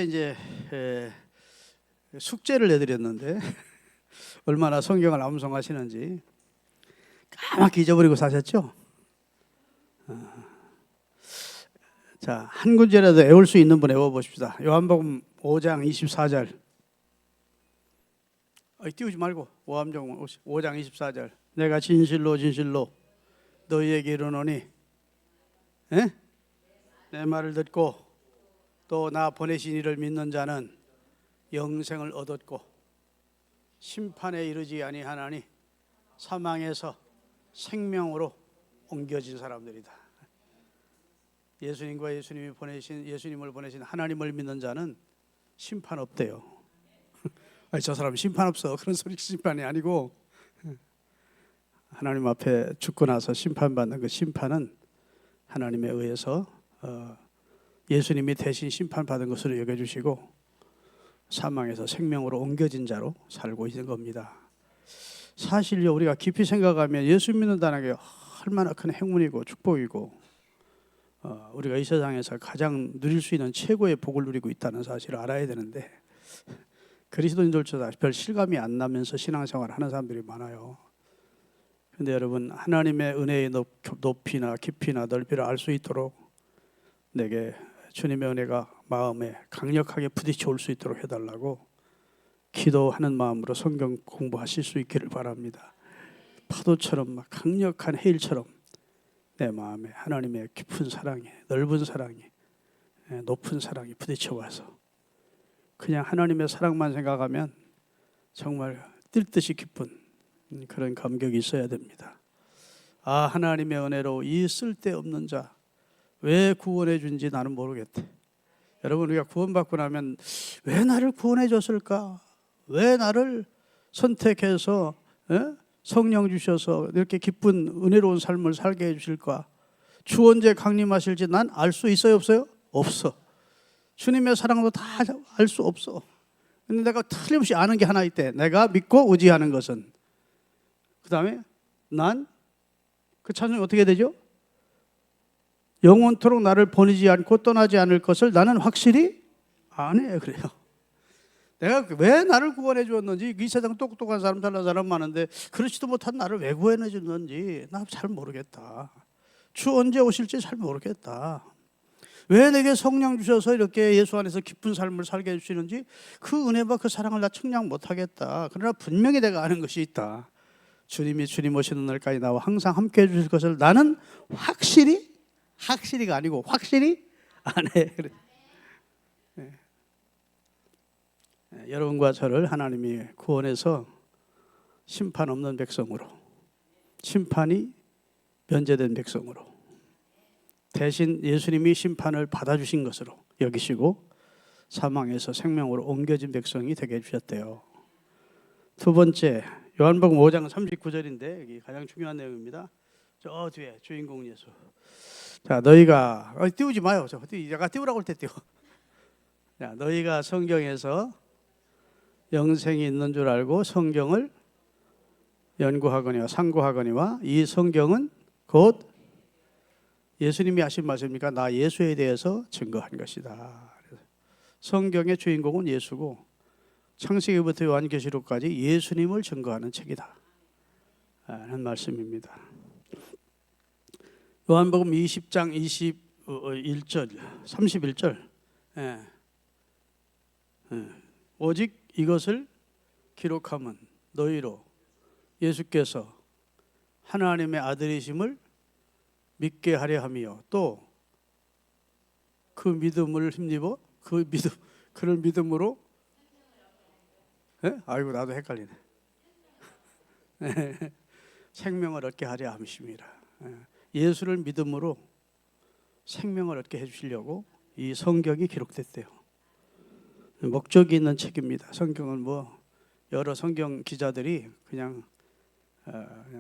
이제 숙제를 내드렸는데 얼마나 성경을 암송하시는지 까맣게 잊어버리고 사셨죠? 자, 한 구절이라도 외울 수 있는 분 외워보십시다. 요한복음 5장 24절. 띄우지 말고 요한복음 5장 24절. 내가 진실로 진실로 너희에게 이르노니 내 말을 듣고 또 나 보내신 이를 믿는 자는 영생을 얻었고 심판에 이르지 아니하나니 사망에서 생명으로 옮겨진 사람들이다. 예수님과 예수님을 보내신 하나님을 믿는 자는 심판 없대요. 아니, 저 사람 심판 없어. 그런 소리 심판이 아니고 하나님 앞에 죽고 나서 심판받는 그 심판은 하나님에 의해서 예수님이 대신 심판받은 것으로 여겨주시고 사망에서 생명으로 옮겨진 자로 살고 있는 겁니다. 사실요, 우리가 깊이 생각하면 예수 믿는다는 게 얼마나 큰 행운이고 축복이고 우리가 이 세상에서 가장 누릴 수 있는 최고의 복을 누리고 있다는 사실을 알아야 되는데 그리스도인들조차 별 실감이 안 나면서 신앙생활을 하는 사람들이 많아요. 그런데 여러분, 하나님의 은혜의 높이나 깊이나 넓이를 알 수 있도록 내게 주님의 은혜가 마음에 강력하게 부딪혀 올 수 있도록 해달라고 기도하는 마음으로 성경 공부하실 수 있기를 바랍니다. 파도처럼 막 강력한 해일처럼 내 마음에 하나님의 깊은 사랑이, 넓은 사랑이, 높은 사랑이 부딪혀 와서 그냥 하나님의 사랑만 생각하면 정말 뛸 듯이 기쁜 그런 감격이 있어야 됩니다. 아, 하나님의 은혜로 이 쓸데없는 자 왜 구원해 준지 나는 모르겠대. 여러분, 우리가 구원받고 나면 왜 나를 구원해 줬을까? 왜 나를 선택해서 성령 주셔서 이렇게 기쁜 은혜로운 삶을 살게 해주실까? 주 언제 강림하실지 난 알 수 있어요, 없어요? 없어. 주님의 사랑도 다 알 수 없어. 근데 내가 틀림없이 아는 게 하나 있대. 내가 믿고 의지하는 것은. 그 다음에 난 그 찬송이 어떻게 되죠? 영원토록 나를 버리지 않고 떠나지 않을 것을 나는 확실히 아네. 그래요. 내가 왜 나를 구원해 주었는지, 이 세상 똑똑한 사람, 잘난 사람 많은데 그렇지도 못한 나를 왜 구원해 줬는지 나 잘 모르겠다. 주 언제 오실지 잘 모르겠다. 왜 내게 성령 주셔서 이렇게 예수 안에서 기쁜 삶을 살게 해주시는지 그 은혜와 그 사랑을 나 측량 못하겠다. 그러나 분명히 내가 아는 것이 있다. 주님이 주님 오시는 날까지 나와 항상 함께 해주실 것을 나는 확실히가 아니고 확실히 안 해. 네. 여러분과 저를 하나님이 구원해서 심판 없는 백성으로, 심판이 면제된 백성으로, 대신 예수님이 심판을 받아주신 것으로 여기시고 사망에서 생명으로 옮겨진 백성이 되게 해주셨대요. 두 번째, 요한복음 5장 39절인데 여기 가장 중요한 내용입니다. 저 뒤에 주인공 예수. 자, 너희가 띄우지 마요. 내가 띄우라고 할 때 띄워. 자, 너희가 성경에서 영생이 있는 줄 알고 성경을 연구하거니와 상고하거니와 이 성경은 곧 예수님이 하신 말씀입니까? 나 예수에 대해서 증거한 것이다. 성경의 주인공은 예수고 창세기부터 요한계시록까지 예수님을 증거하는 책이다 하는 말씀입니다. 요한복음 20장 21절 31절 오직 이것을 기록함은 너희로 예수께서 하나님의 아들이심을 믿게 하려 함이요 또 그 믿음을 힘입어 그를 믿음으로 아이고 나도 헷갈리네. 생명을 얻게 하려 함이십니다. 예수를 믿음으로 생명을 얻게 해주시려고 이 성경이 기록됐대요. 목적이 있는 책입니다. 성경은 여러 성경 기자들이 그냥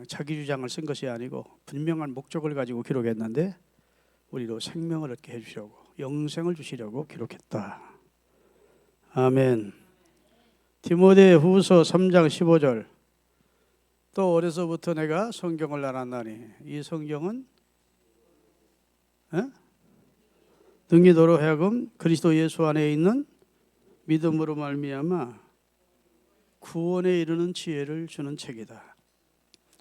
자기 주장을 쓴 것이 아니고 분명한 목적을 가지고 기록했는데 우리로 생명을 얻게 해주시려고, 영생을 주시려고 기록했다. 아멘. 디모데후서 3장 15절. 또 어려서부터 내가 성경을 알았나니 이 성경은 능히 너로 하여금 그리스도 예수 안에 있는 믿음으로 말미암아 구원에 이르는 지혜를 주는 책이다.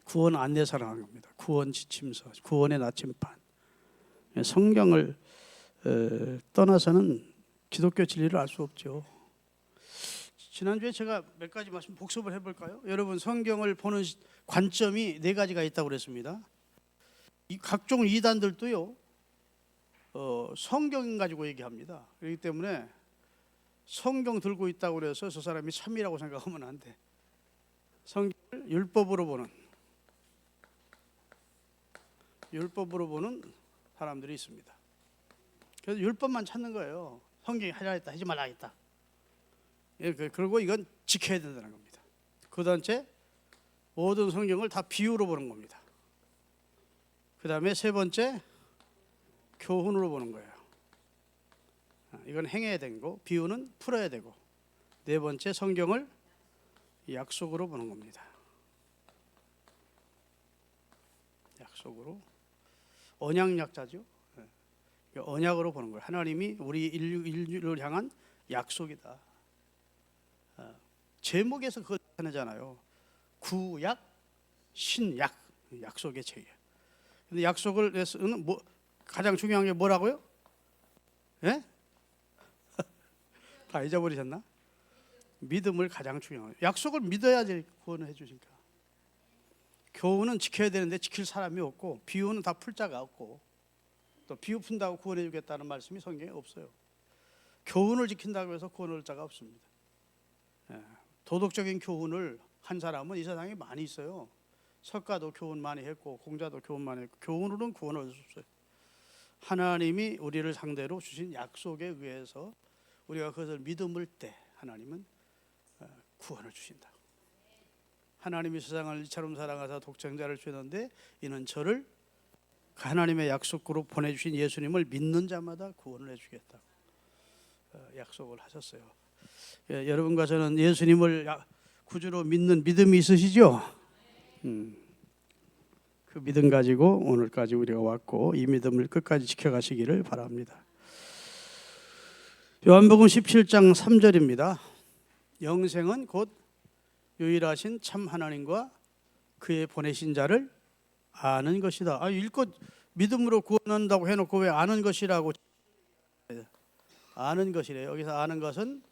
구원 안내사라는 겁니다. 구원 지침서, 구원의 나침반. 성경을 떠나서는 기독교 진리를 알 수 없죠. 지난주에 제가 몇 가지 말씀 복습을 해볼까요? 여러분, 성경을 보는 관점이 네 가지가 있다고 그랬습니다. 이 각종 이단들도요, 성경 가지고 얘기합니다. 그렇기 때문에 성경 들고 있다고 그래서 저 사람이 참이라고 생각하면 안 돼. 성경을 율법으로 보는 사람들이 있습니다. 그래서 율법만 찾는 거예요. 성경이 하자 했다, 하지 말라 했다. 그리고 이건 지켜야 된다는 겁니다. 그 단체 모든 성경을 다 비유로 보는 겁니다. 그 다음에 세 번째 교훈으로 보는 거예요. 이건 행해야 되는 거, 비유는 풀어야 되고, 네 번째 성경을 약속으로 보는 겁니다. 약속으로, 언약약자죠. 언약으로 보는 거예요. 하나님이 우리 인류를 향한 약속이다. 제목에서 그거 나타나잖아요. 구약, 신약, 약속의 책이에요. 근데 약속을 내서는 가장 중요한 게 뭐라고요? 예? 다 잊어버리셨나? 믿음을 가장 중요해요. 약속을 믿어야지 구원을 해주니까. 교훈은 지켜야 되는데 지킬 사람이 없고, 비유는 다 풀 자가 없고, 또 비유 푼다고 구원해 주겠다는 말씀이 성경에 없어요. 교훈을 지킨다고 해서 구원할 자가 없습니다. 도덕적인 교훈을 한 사람은 이 세상에 많이 있어요. 석가도 교훈 많이 했고, 공자도 교훈 많이 했고, 교훈으로는 구원을 얻을 수 없어요. 하나님이 우리를 상대로 주신 약속에 의해서 우리가 그것을 믿음을 때 하나님은 구원을 주신다. 하나님이 세상을 이처럼 사랑하사 독생자를 주셨는데 이는 저를 하나님의 약속으로 보내주신 예수님을 믿는 자마다 구원을 해주겠다고 약속을 하셨어요. 여러분과 저는 예수님을 구주로 믿는 믿음이 있으시죠? 그 믿음 가지고 오늘까지 우리가 왔고, 이 믿음을 끝까지 지켜가시기를 바랍니다. 요한복음 17장 3절입니다. 영생은 곧 유일하신 참 하나님과 그의 보내신 자를 아는 것이다. 읽고 믿음으로 구원한다고 해놓고 왜 아는 것이라고? 아는 것이래요. 여기서 아는 것은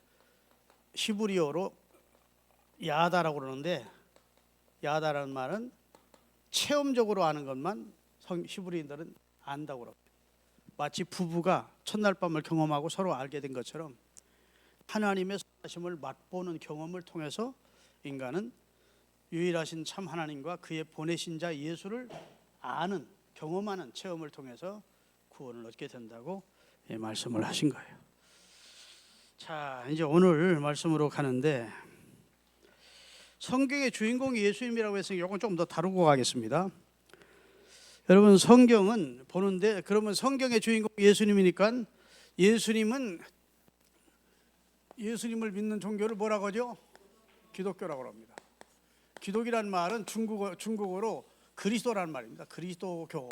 히브리어로 야다라고 그러는데, 야다라는 말은 체험적으로 아는 것만 히브리인들은 안다고 그럽니다. 마치 부부가 첫날 밤을 경험하고 서로 알게 된 것처럼 하나님의 선하심을 맛보는 경험을 통해서 인간은 유일하신 참 하나님과 그의 보내신 자 예수를 아는, 경험하는 체험을 통해서 구원을 얻게 된다고 말씀을 하신 거예요. 자, 이제 오늘 말씀으로 가는데, 성경의 주인공이 예수님이라고 해서 이건 조금 더 다루고 가겠습니다. 여러분, 성경은 보는데, 그러면 성경의 주인공 예수님이니까 예수님을 믿는 종교를 뭐라고 하죠? 기독교라고 합니다. 기독이란 말은 중국어로 그리스도라는 말입니다. 그리스도교.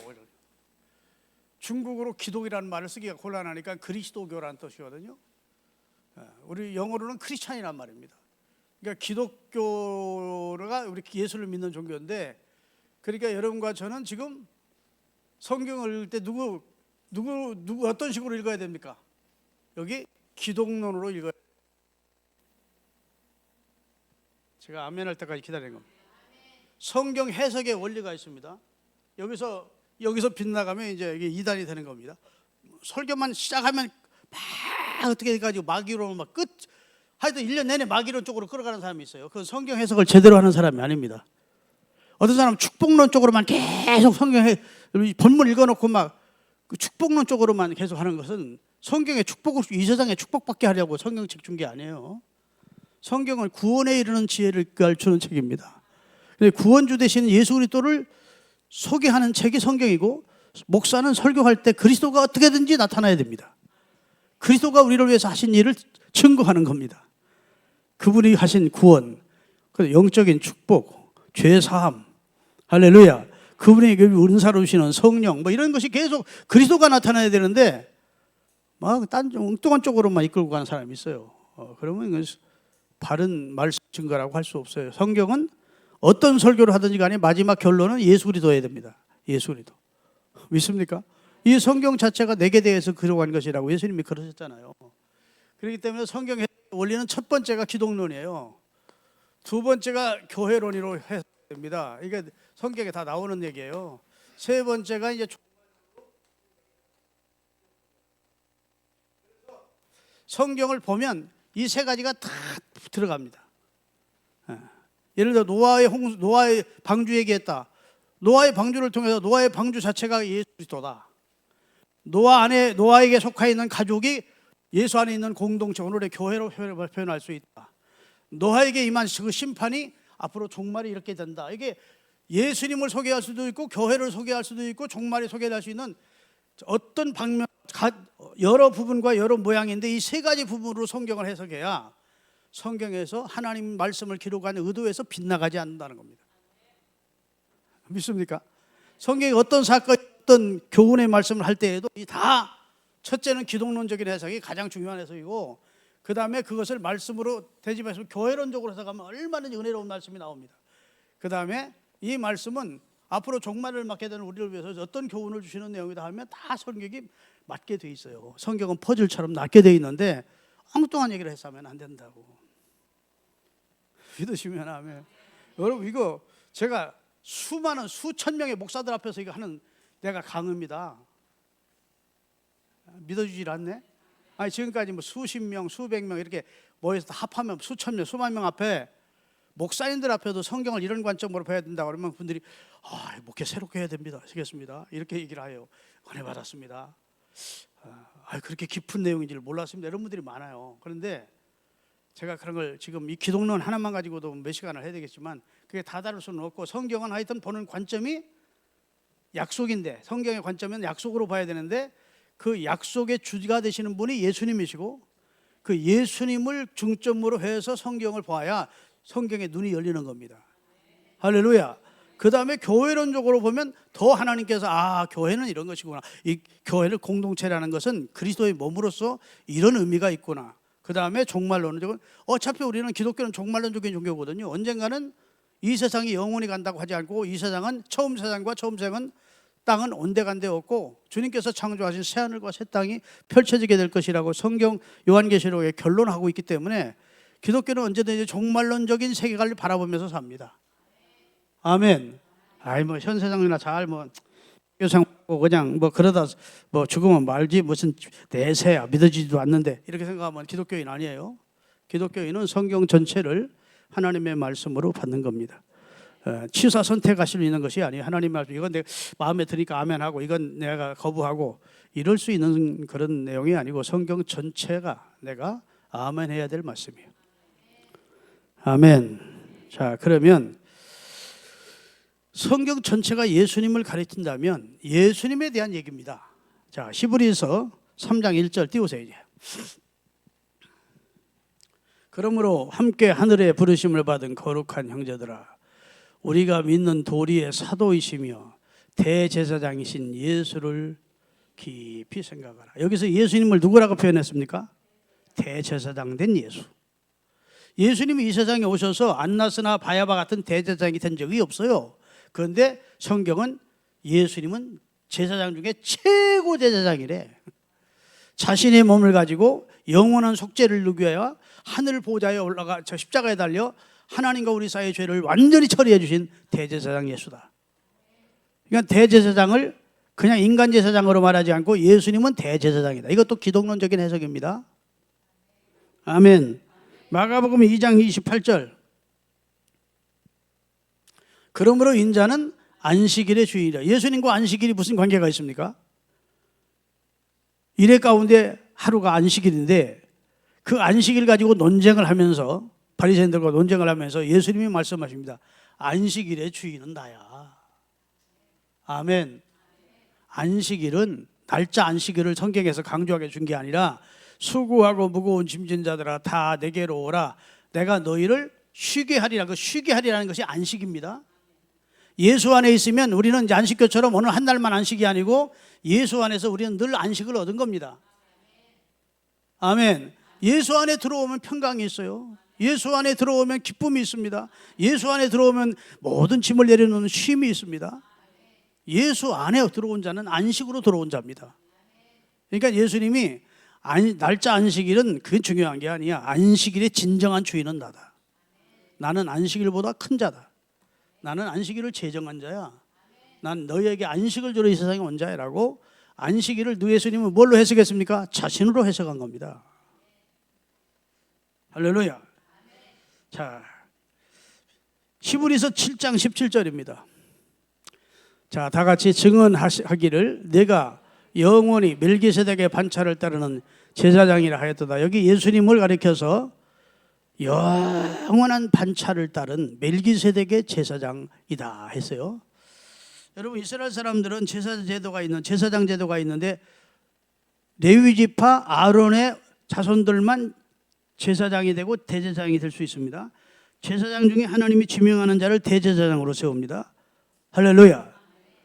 중국어로 기독이라는 말을 쓰기가 곤란하니까 그리스도교라는 뜻이거든요. 우리 영어로는 크리스찬이란 말입니다. 그러니까 기독교가 우리 예수를 믿는 종교인데, 그러니까 여러분과 저는 지금 성경을 읽을 때 누구 어떤 식으로 읽어야 됩니까? 여기 기독론으로 읽어야 돼요. 제가 아멘 할 때까지 기다리는 겁니다. 성경 해석의 원리가 있습니다. 여기서 빗나가면 이제 이게 이단이 되는 겁니다. 설교만 시작하면 막 어떻게 해가지고 마귀로 막 하여튼 1년 내내 마귀론 쪽으로 끌어가는 사람이 있어요. 그건 성경 해석을 제대로 하는 사람이 아닙니다. 어떤 사람은 축복론 쪽으로만 계속 본문 읽어놓고 막 그 축복론 쪽으로만 계속 하는 것은 성경의 축복을, 이 세상에 축복받게 하려고 성경책 준 게 아니에요. 성경은 구원에 이르는 지혜를 가르치는 책입니다. 구원주 되신 예수 그리스도를 소개하는 책이 성경이고, 목사는 설교할 때 그리스도가 어떻게든지 나타나야 됩니다. 그리스도가 우리를 위해서 하신 일을 증거하는 겁니다. 그분이 하신 구원, 영적인 축복, 죄사함, 할렐루야, 그분이 은사로 주시는 성령, 이런 것이 계속 그리스도가 나타나야 되는데 막 딴 엉뚱한 쪽으로만 이끌고 가는 사람이 있어요. 그러면 이건 바른 말씀 증거라고 할 수 없어요. 성경은 어떤 설교를 하든지 간에 마지막 결론은 예수 그리스도여야 됩니다. 예수 그리스도. 믿습니까? 이 성경 자체가 내게 대해서 그러한 것이라고 예수님이 그러셨잖아요. 그렇기 때문에 성경의 원리는 첫 번째가 기독론이에요. 두 번째가 교회론으로 해석됩니다. 이게 성경에 다 나오는 얘기예요. 세 번째가 이제 성경을 보면 이 세 가지가 다 들어갑니다. 예를 들어 노아의 방주 얘기했다. 노아의 방주를 통해서 노아의 방주 자체가 예수 그리스도다. 노아에게 속해 있는 가족이 예수 안에 있는 공동체, 오늘의 교회로 표현할 수 있다. 노아에게 임한 그 심판이 앞으로 종말이 이렇게 된다. 이게 예수님을 소개할 수도 있고 교회를 소개할 수도 있고 종말이 소개할 수 있는 어떤 방면, 여러 부분과 여러 모양인데 이 세 가지 부분으로 성경을 해석해야 성경에서 하나님 말씀을 기록한 의도에서 빗나가지 않는다는 겁니다. 믿습니까? 성경이 어떤 사건, 어떤 교훈의 말씀을 할 때에도 다 첫째는 기독론적인 해석이 가장 중요한 해석이고 그 다음에 그것을 말씀으로 대집해서 교회론적으로 해석하면 얼마나 은혜로운 말씀이 나옵니다. 그 다음에 이 말씀은 앞으로 종말을 맞게 되는 우리를 위해서 어떤 교훈을 주시는 내용이다 하면 다 성경이 맞게 돼 있어요. 성경은 퍼즐처럼 낫게 돼 있는데 엉뚱한 얘기를 해서 하면 안 된다고. 믿으시면 아멘. 여러분 이거 제가 수천 명의 목사들 앞에서 이거 하는 내가 강의입니다. 믿어주질 않네. 아니 지금까지 뭐 수십 명, 수백 명 이렇게 모여서 합하면 수천 명, 수만 명 앞에 목사님들 앞에도 성경을 이런 관점으로 봐야 된다 그러면 분들이 목회 새롭게 해야 됩니다. 아시겠습니다. 이렇게 얘기를 해요. 은혜 받았습니다. 그렇게 깊은 내용인지를 몰랐습니다. 이런 분들이 많아요. 그런데 제가 그런 걸 지금 이 기독론 하나만 가지고도 몇 시간을 해야 되겠지만 그게 다 다룰 수는 없고 성경은 하여튼 보는 관점이 약속인데 성경의 관점은 약속으로 봐야 되는데 그 약속의 주가 되시는 분이 예수님이시고 그 예수님을 중점으로 해서 성경을 봐야 성경의 눈이 열리는 겁니다. 할렐루야. 그 다음에 교회론적으로 보면 더 하나님께서 교회는 이런 것이구나. 이 교회를 공동체라는 것은 그리스도의 몸으로서 이런 의미가 있구나. 그 다음에 종말론적은 어차피 우리는 기독교는 종말론적인 종교거든요. 언젠가는 이 세상이 영원히 간다고 하지 않고 이 세상은 처음 세상과 처음 생은 땅은 온데간데 없고 주님께서 창조하신 새하늘과 새 땅이 펼쳐지게 될 것이라고 성경 요한계시록에 결론하고 있기 때문에 기독교는 언제든지 종말론적인 세계관을 바라보면서 삽니다. 아멘. 뭐 현 세상이나 잘 교상 그냥 그러다 죽으면 말지 무슨 내세야 믿어지지도 않는데 이렇게 생각하면 기독교인 아니에요. 기독교인은 성경 전체를 하나님의 말씀으로 받는 겁니다. 취사 선택하실 수 있는 것이 아니에요. 하나님 말씀 이건 내 마음에 드니까 아멘하고 이건 내가 거부하고 이럴 수 있는 그런 내용이 아니고 성경 전체가 내가 아멘해야 될 말씀이에요. 아멘. 자, 그러면 성경 전체가 예수님을 가르친다면 예수님에 대한 얘기입니다. 자, 히브리서 3장 1절 띄우세요 이제. 그러므로 함께 하늘에 부르심을 받은 거룩한 형제들아, 우리가 믿는 도리의 사도이시며 대제사장이신 예수를 깊이 생각하라. 여기서 예수님을 누구라고 표현했습니까? 대제사장 된 예수. 예수님이 이 세상에 오셔서 안나스나 바야바 같은 대제사장이 된 적이 없어요. 그런데 성경은 예수님은 제사장 중에 최고 제사장이래. 자신의 몸을 가지고 영원한 속죄를 누기 위하여 하늘 보좌에 올라가 저 십자가에 달려 하나님과 우리 사이의 죄를 완전히 처리해 주신 대제사장 예수다. 그러니까 대제사장을 그냥 인간 제사장으로 말하지 않고 예수님은 대제사장이다. 이것도 기독론적인 해석입니다. 아멘. 마가복음 2장 28절. 그러므로 인자는 안식일의 주일이라. 예수님과 안식일이 무슨 관계가 있습니까? 일의 가운데 하루가 안식일인데 그 안식일 가지고 논쟁을 하면서 바리새인들과 논쟁을 하면서 예수님이 말씀하십니다. 안식일의 주인은 나야. 아멘. 안식일은 날짜 안식일을 성경에서 강조하게 준 게 아니라 수고하고 무거운 짐진 자들아 다 내게로 오라. 내가 너희를 쉬게 하리라. 그 쉬게 하리라는 것이 안식입니다. 예수 안에 있으면 우리는 이제 안식교처럼 오늘 한 날만 안식이 아니고 예수 안에서 우리는 늘 안식을 얻은 겁니다. 아멘. 예수 안에 들어오면 평강이 있어요. 예수 안에 들어오면 기쁨이 있습니다. 예수 안에 들어오면 모든 짐을 내려놓는 쉼이 있습니다. 예수 안에 들어온 자는 안식으로 들어온 자입니다. 그러니까 예수님이 날짜 안식일은 그게 중요한 게 아니야. 안식일의 진정한 주인은 나다. 나는 안식일보다 큰 자다. 나는 안식일을 제정한 자야. 난 너희에게 안식을 주러 이 세상에 온 자라고. 안식일을 예수님은 뭘로 해석했습니까? 자신으로 해석한 겁니다. 할렐루야. 자, 히브리서 7장 17절입니다. 자, 다 같이 증언하기를 내가 영원히 멜기세덱의 반차를 따르는 제사장이라 하였도다. 여기 예수님을 가리켜서 영원한 반차를 따른 멜기세덱의 제사장이다 했어요. 여러분, 이스라엘 사람들은 제사장 제도가 있는데 레위 지파 아론의 자손들만 제사장이 되고 대제사장이 될 수 있습니다. 제사장 중에 하나님이 지명하는 자를 대제사장으로 세웁니다. 할렐루야.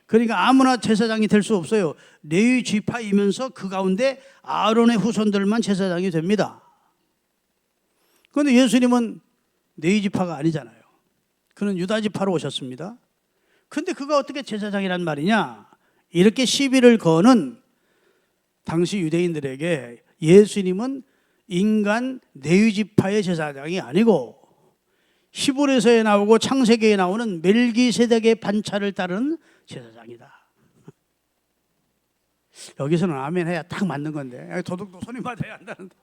그러니까 아무나 제사장이 될 수 없어요. 레위 지파이면서 그 가운데 아론의 후손들만 제사장이 됩니다. 그런데 예수님은 레위 지파가 아니잖아요. 그는 유다 지파로 오셨습니다. 그런데 그가 어떻게 제사장이란 말이냐? 이렇게 시비를 거는 당시 유대인들에게 예수님은 인간 레위 지파의 제사장이 아니고 히브리서에 나오고 창세기에 나오는 멜기세덱의 반차를 따르는 제사장이다. 여기서는 아멘 해야 딱 맞는 건데 도둑도 손이 맞아야 한다는데.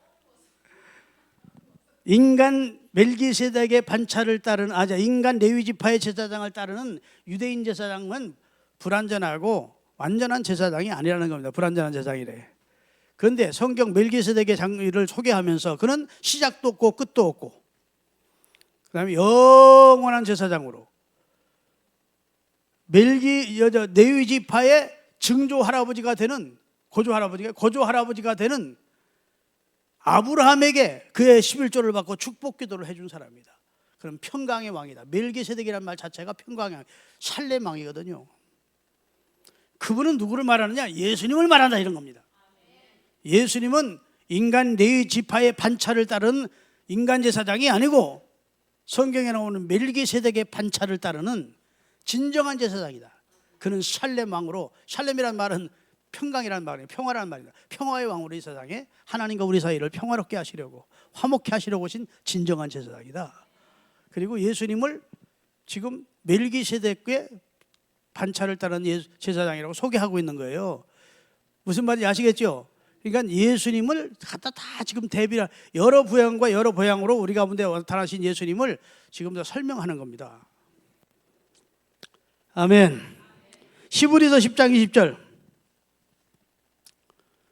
인간 멜기세덱의 반차를 따르는 인간 레위 지파의 제사장을 따르는 유대인 제사장은 불완전하고 완전한 제사장이 아니라는 겁니다. 불완전한 제사장이래. 그런데 성경 멜기세덱의 장을 소개하면서 그는 시작도 없고 끝도 없고 그다음에 영원한 제사장으로 레위 지파의 증조 할아버지가 되는 고조 할아버지가 되는 아브라함에게 그의 11조를 받고 축복 기도를 해준 사람입니다. 그럼 평강의 왕이다. 멜기세덱이라는 말 자체가 평강의 왕, 살렘 왕이거든요. 그분은 누구를 말하느냐? 예수님을 말한다 이런 겁니다. 예수님은 인간 레위 지파의 반차를 따른 인간 제사장이 아니고 성경에 나오는 멜기세덱의 반차를 따르는 진정한 제사장이다. 그는 살렘 왕으로, 살렘이란 말은 평강이라는 말이에요. 평화라는 말이다. 평화의 왕으로 이 세상에 하나님과 우리 사이를 평화롭게 하시려고 화목케 하시려고 오신 진정한 제사장이다. 그리고 예수님을 지금 멜기세덱의 반차를 따른 제사장이라고 소개하고 있는 거예요. 무슨 말인지 아시겠죠? 그러니까 예수님을 갖다 다 지금 대비를 여러 부양과 여러 보양으로 우리 가운데 나타나신 예수님을 지금 다 설명하는 겁니다. 아멘. 히브리서 10장 20절.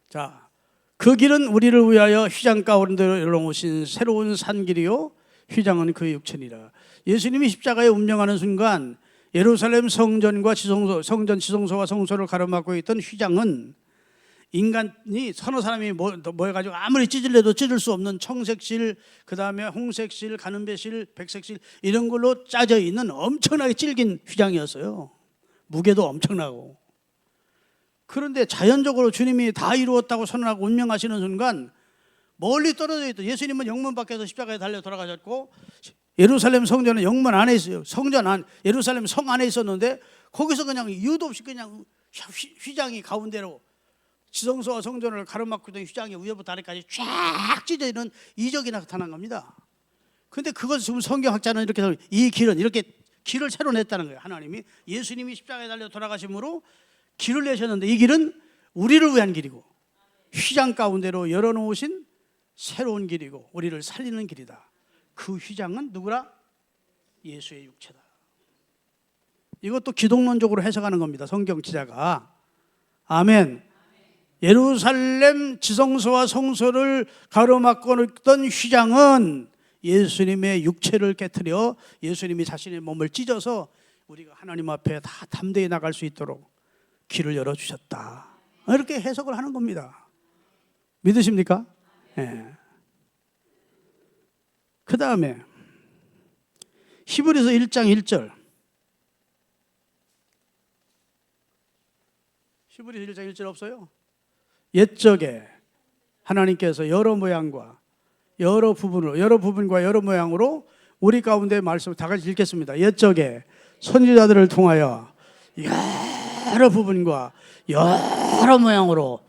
자, 그 길은 우리를 위하여 휘장 가운데 열어놓으신 새로운 산길이요 휘장은 그의 육체니라. 예수님이 십자가에 운명하는 순간 예루살렘 성전과 성전 지성소와 성소를 가로막고 있던 휘장은 인간이 서너 사람이 모여가지고 아무리 찢으려도 찢을 수 없는 청색실, 그 다음에 홍색실, 가는배실, 백색실 이런 걸로 짜져 있는 엄청나게 질긴 휘장이었어요. 무게도 엄청나고. 그런데 자연적으로 주님이 다 이루었다고 선언하고 운명하시는 순간 멀리 떨어져 있던 예수님은 영문 밖에서 십자가에 달려 돌아가셨고 예루살렘 성전은 영문 안에 있어요. 예루살렘 성 안에 있었는데 거기서 그냥 이유도 없이 그냥 휘장이 가운데로 지성소와 성전을 가로막고 있던 휘장이 위에부터 아래까지 쫙 찢어 있는 이적이 나타난 겁니다. 그런데 그것을 지금 성경학자는 이렇게 해서 이 길은 이렇게 길을 새로 냈다는 거예요. 하나님이 예수님이 십자가에 달려 돌아가심으로 길을 내셨는데 이 길은 우리를 위한 길이고 휘장 가운데로 열어놓으신 새로운 길이고 우리를 살리는 길이다. 그 휘장은 누구라? 예수의 육체다. 이것도 기독론적으로 해석하는 겁니다. 성경 기자가. 아멘. 예루살렘 지성소와 성소를 가로막고 있던 휘장은 예수님의 육체를 깨트려 예수님이 자신의 몸을 찢어서 우리가 하나님 앞에 다 담대히 나갈 수 있도록 길을 열어주셨다. 이렇게 해석을 하는 겁니다. 믿으십니까? 네. 그 다음에 히브리서 1장 1절. 히브리서 1장 1절 없어요? 옛적에 하나님께서 여러 모양과 여러 부분으로, 여러 부분과 여러 모양으로 우리 가운데 말씀 다 같이 읽겠습니다. 옛적에 선지자들을 통하여 여러 부분과 여러 모양으로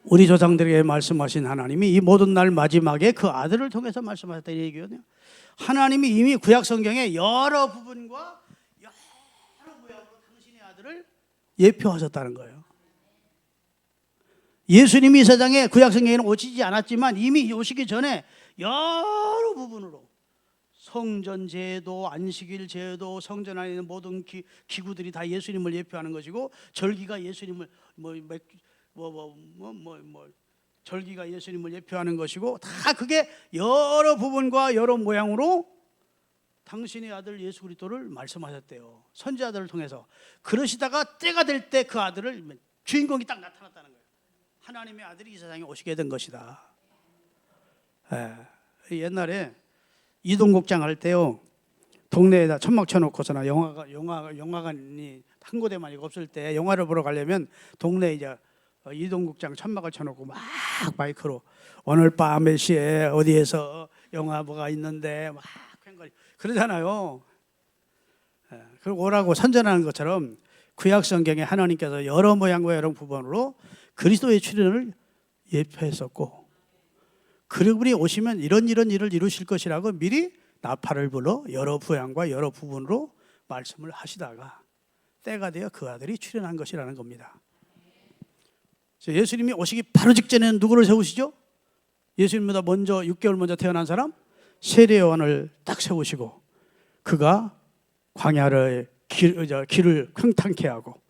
우리 조상들에게 말씀하신 하나님이 이 모든 날 마지막에 그 아들을 통해서 말씀하셨다, 이 얘기거든요. 하나님이 이미 구약 성경에 여러 부분과 여러 모양으로 당신의 아들을 예표하셨다는 거예요. 예수님이 이 세상에 구약 성경에는 오시지 않았지만 이미 오시기 전에 여러 부분으로 성전 제도, 안식일 제도, 성전 안에 있는 모든 기구들이 다 예수님을 예표하는 것이고, 절기가 예수님을 절기가 예수님을 예표하는 것이고, 다 그게 여러 부분과 여러 모양으로 당신의 아들 예수 그리스도를 말씀하셨대요. 선지자들을 통해서. 그러시다가 때가 될 때 그 아들을, 주인공이 딱 나타났다는 거예요. 하나님의 아들이 이 세상에 오시게 된 것이다. 옛날에 이동국장 할 때요, 동네에다 천막 쳐놓고서나 영화관이 한 곳에만 없을 때 영화를 보러 가려면 동네에 이제 이동국장 천막을 쳐놓고 막 마이크로 오늘 밤 몇 시에 어디에서 영화 뭐가 있는데 막 그러잖아요. 그리고 오라고 선전하는 것처럼 구약 성경에 하나님께서 여러 모양과 여러 부분으로 그리스도의 출현을 예표했었고, 그분이 오시면 이런 일을 이루실 것이라고 미리 나팔을 불러 여러 모양과 여러 부분으로 말씀을 하시다가 때가 되어 그 아들이 출현한 것이라는 겁니다. 예수님이 오시기 바로 직전에는 누구를 세우시죠? 예수님보다 먼저 6개월 먼저 태어난 사람 세례 요한을 딱 세우시고, 그가 광야를 길을 평탄케 하고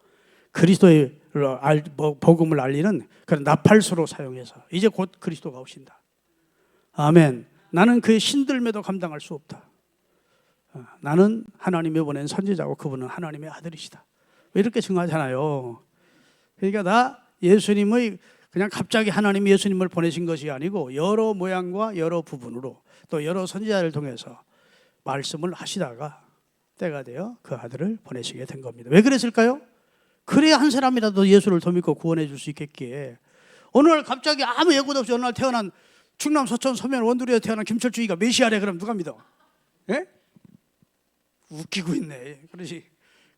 그리스도의 복음을 알리는 그런 나팔수로 사용해서 이제 곧 그리스도가 오신다. 아멘. 나는 그의 신들매도 감당할 수 없다. 나는 하나님이 보낸 선지자고 그분은 하나님의 아들이시다. 왜 이렇게 증하잖아요. 그러니까 나 예수님의 그냥 갑자기 하나님이 예수님을 보내신 것이 아니고 여러 모양과 여러 부분으로 또 여러 선지자를 통해서 말씀을 하시다가 때가 되어 그 아들을 보내시게 된 겁니다. 왜 그랬을까요? 그래야 한 사람이라도 예수를 더 믿고 구원해 줄 수 있겠기에. 어느 날 갑자기 아무 예고도 없이 어느 날 태어난 충남 서천 서면 원두리에 태어난 김철중이가 메시아래 그럼 누가 믿어? 예? 웃기고 있네.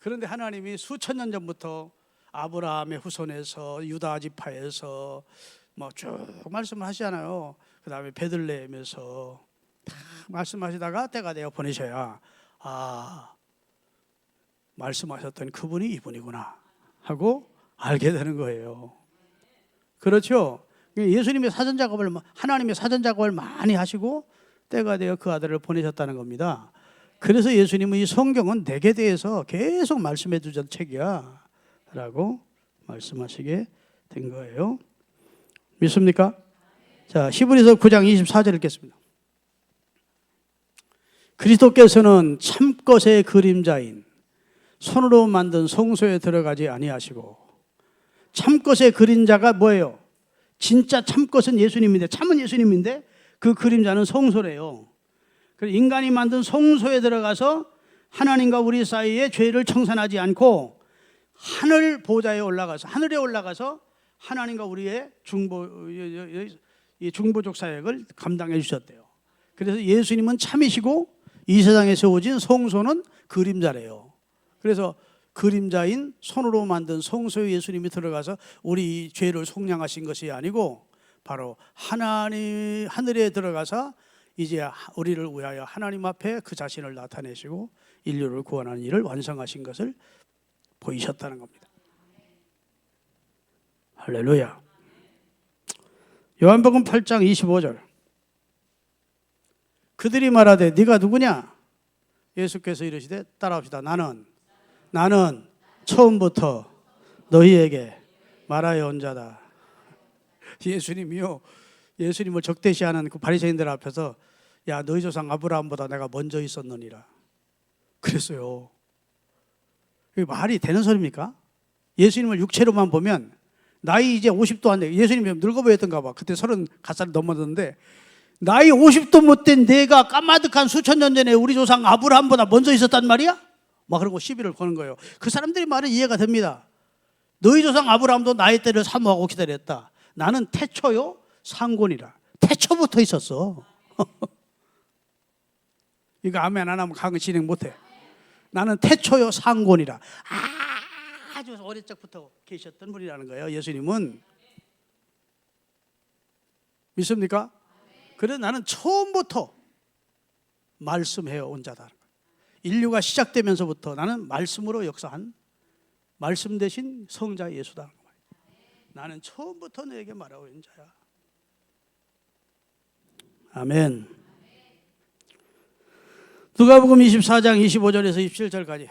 그런데 하나님이 수천 년 전부터 아브라함의 후손에서 유다 지파에서 뭐 쭉 말씀을 하시잖아요. 그 다음에 베들레헴에서 다 말씀하시다가 때가 되어 보내셔야 말씀하셨던 그분이 이분이구나 하고 알게 되는 거예요. 그렇죠? 예수님의 사전 작업을, 하나님의 사전 작업을 많이 하시고 때가 되어 그 아들을 보내셨다는 겁니다. 그래서 예수님은 이 성경은 내게 대해서 계속 말씀해 주던 책이야 라고 말씀하시게 된 거예요. 믿습니까? 자, 히브리서 9장 24절 읽겠습니다. 그리스도께서는 참것의 그림자인 손으로 만든 성소에 들어가지 아니하시고, 참것의 그림자가 뭐예요? 진짜 참것은 예수님인데, 참은 예수님인데 그 그림자는 성소래요. 그래서 인간이 만든 성소에 들어가서 하나님과 우리 사이에 죄를 청산하지 않고 하늘에 올라가서 하나님과 우리의 중보적 사역을 감당해 주셨대요. 그래서 예수님은 참이시고 이 세상에 세워진 성소는 그림자래요. 그래서 그림자인 손으로 만든 성소에 예수님이 들어가서 우리 죄를 속량하신 것이 아니고 바로 하늘에 들어가서 이제 우리를 위하여 하나님 앞에 그 자신을 나타내시고 인류를 구원하는 일을 완성하신 것을 보이셨다는 겁니다. 할렐루야. 요한복음 8장 25절. 그들이 말하되 네가 누구냐? 예수께서 이르시되 따라합시다. 나는 처음부터 너희에게 말하여 온 자다. 예수님을 적대시하는 그 바리새인들 앞에서 야, 너희 조상 아브라함보다 내가 먼저 있었느니라 그랬어요. 이게 말이 되는 소리입니까? 예수님을 육체로만 보면 나이 이제 50도 안 돼. 예수님이 늙어 보였던가 봐. 그때 30살 넘었는데 나이 50도 못 된 내가 까마득한 수천 년 전에 우리 조상 아브라함보다 먼저 있었단 말이야? 막 그러고 시비를 거는 거예요. 그 사람들이 말은 이해가 됩니다. 너희 조상 아브라함도 나의 때를 사모하고 기다렸다. 나는 태초요 상곤이라. 태초부터 있었어. 이거 아멘 안 하면 강의 진행 못해. 나는 태초요 상곤이라. 아주 어릴 적부터 계셨던 분이라는 거예요. 예수님은. 믿습니까? 그래서 나는 처음부터 말씀해요 온 자다. 인류가 시작되면서부터 나는 말씀으로 역사한 말씀 대신 성자 예수다. 나는 처음부터 너에게 말하고 있는 자야. 아멘. 누가복음 24장 25절에서 27절까지.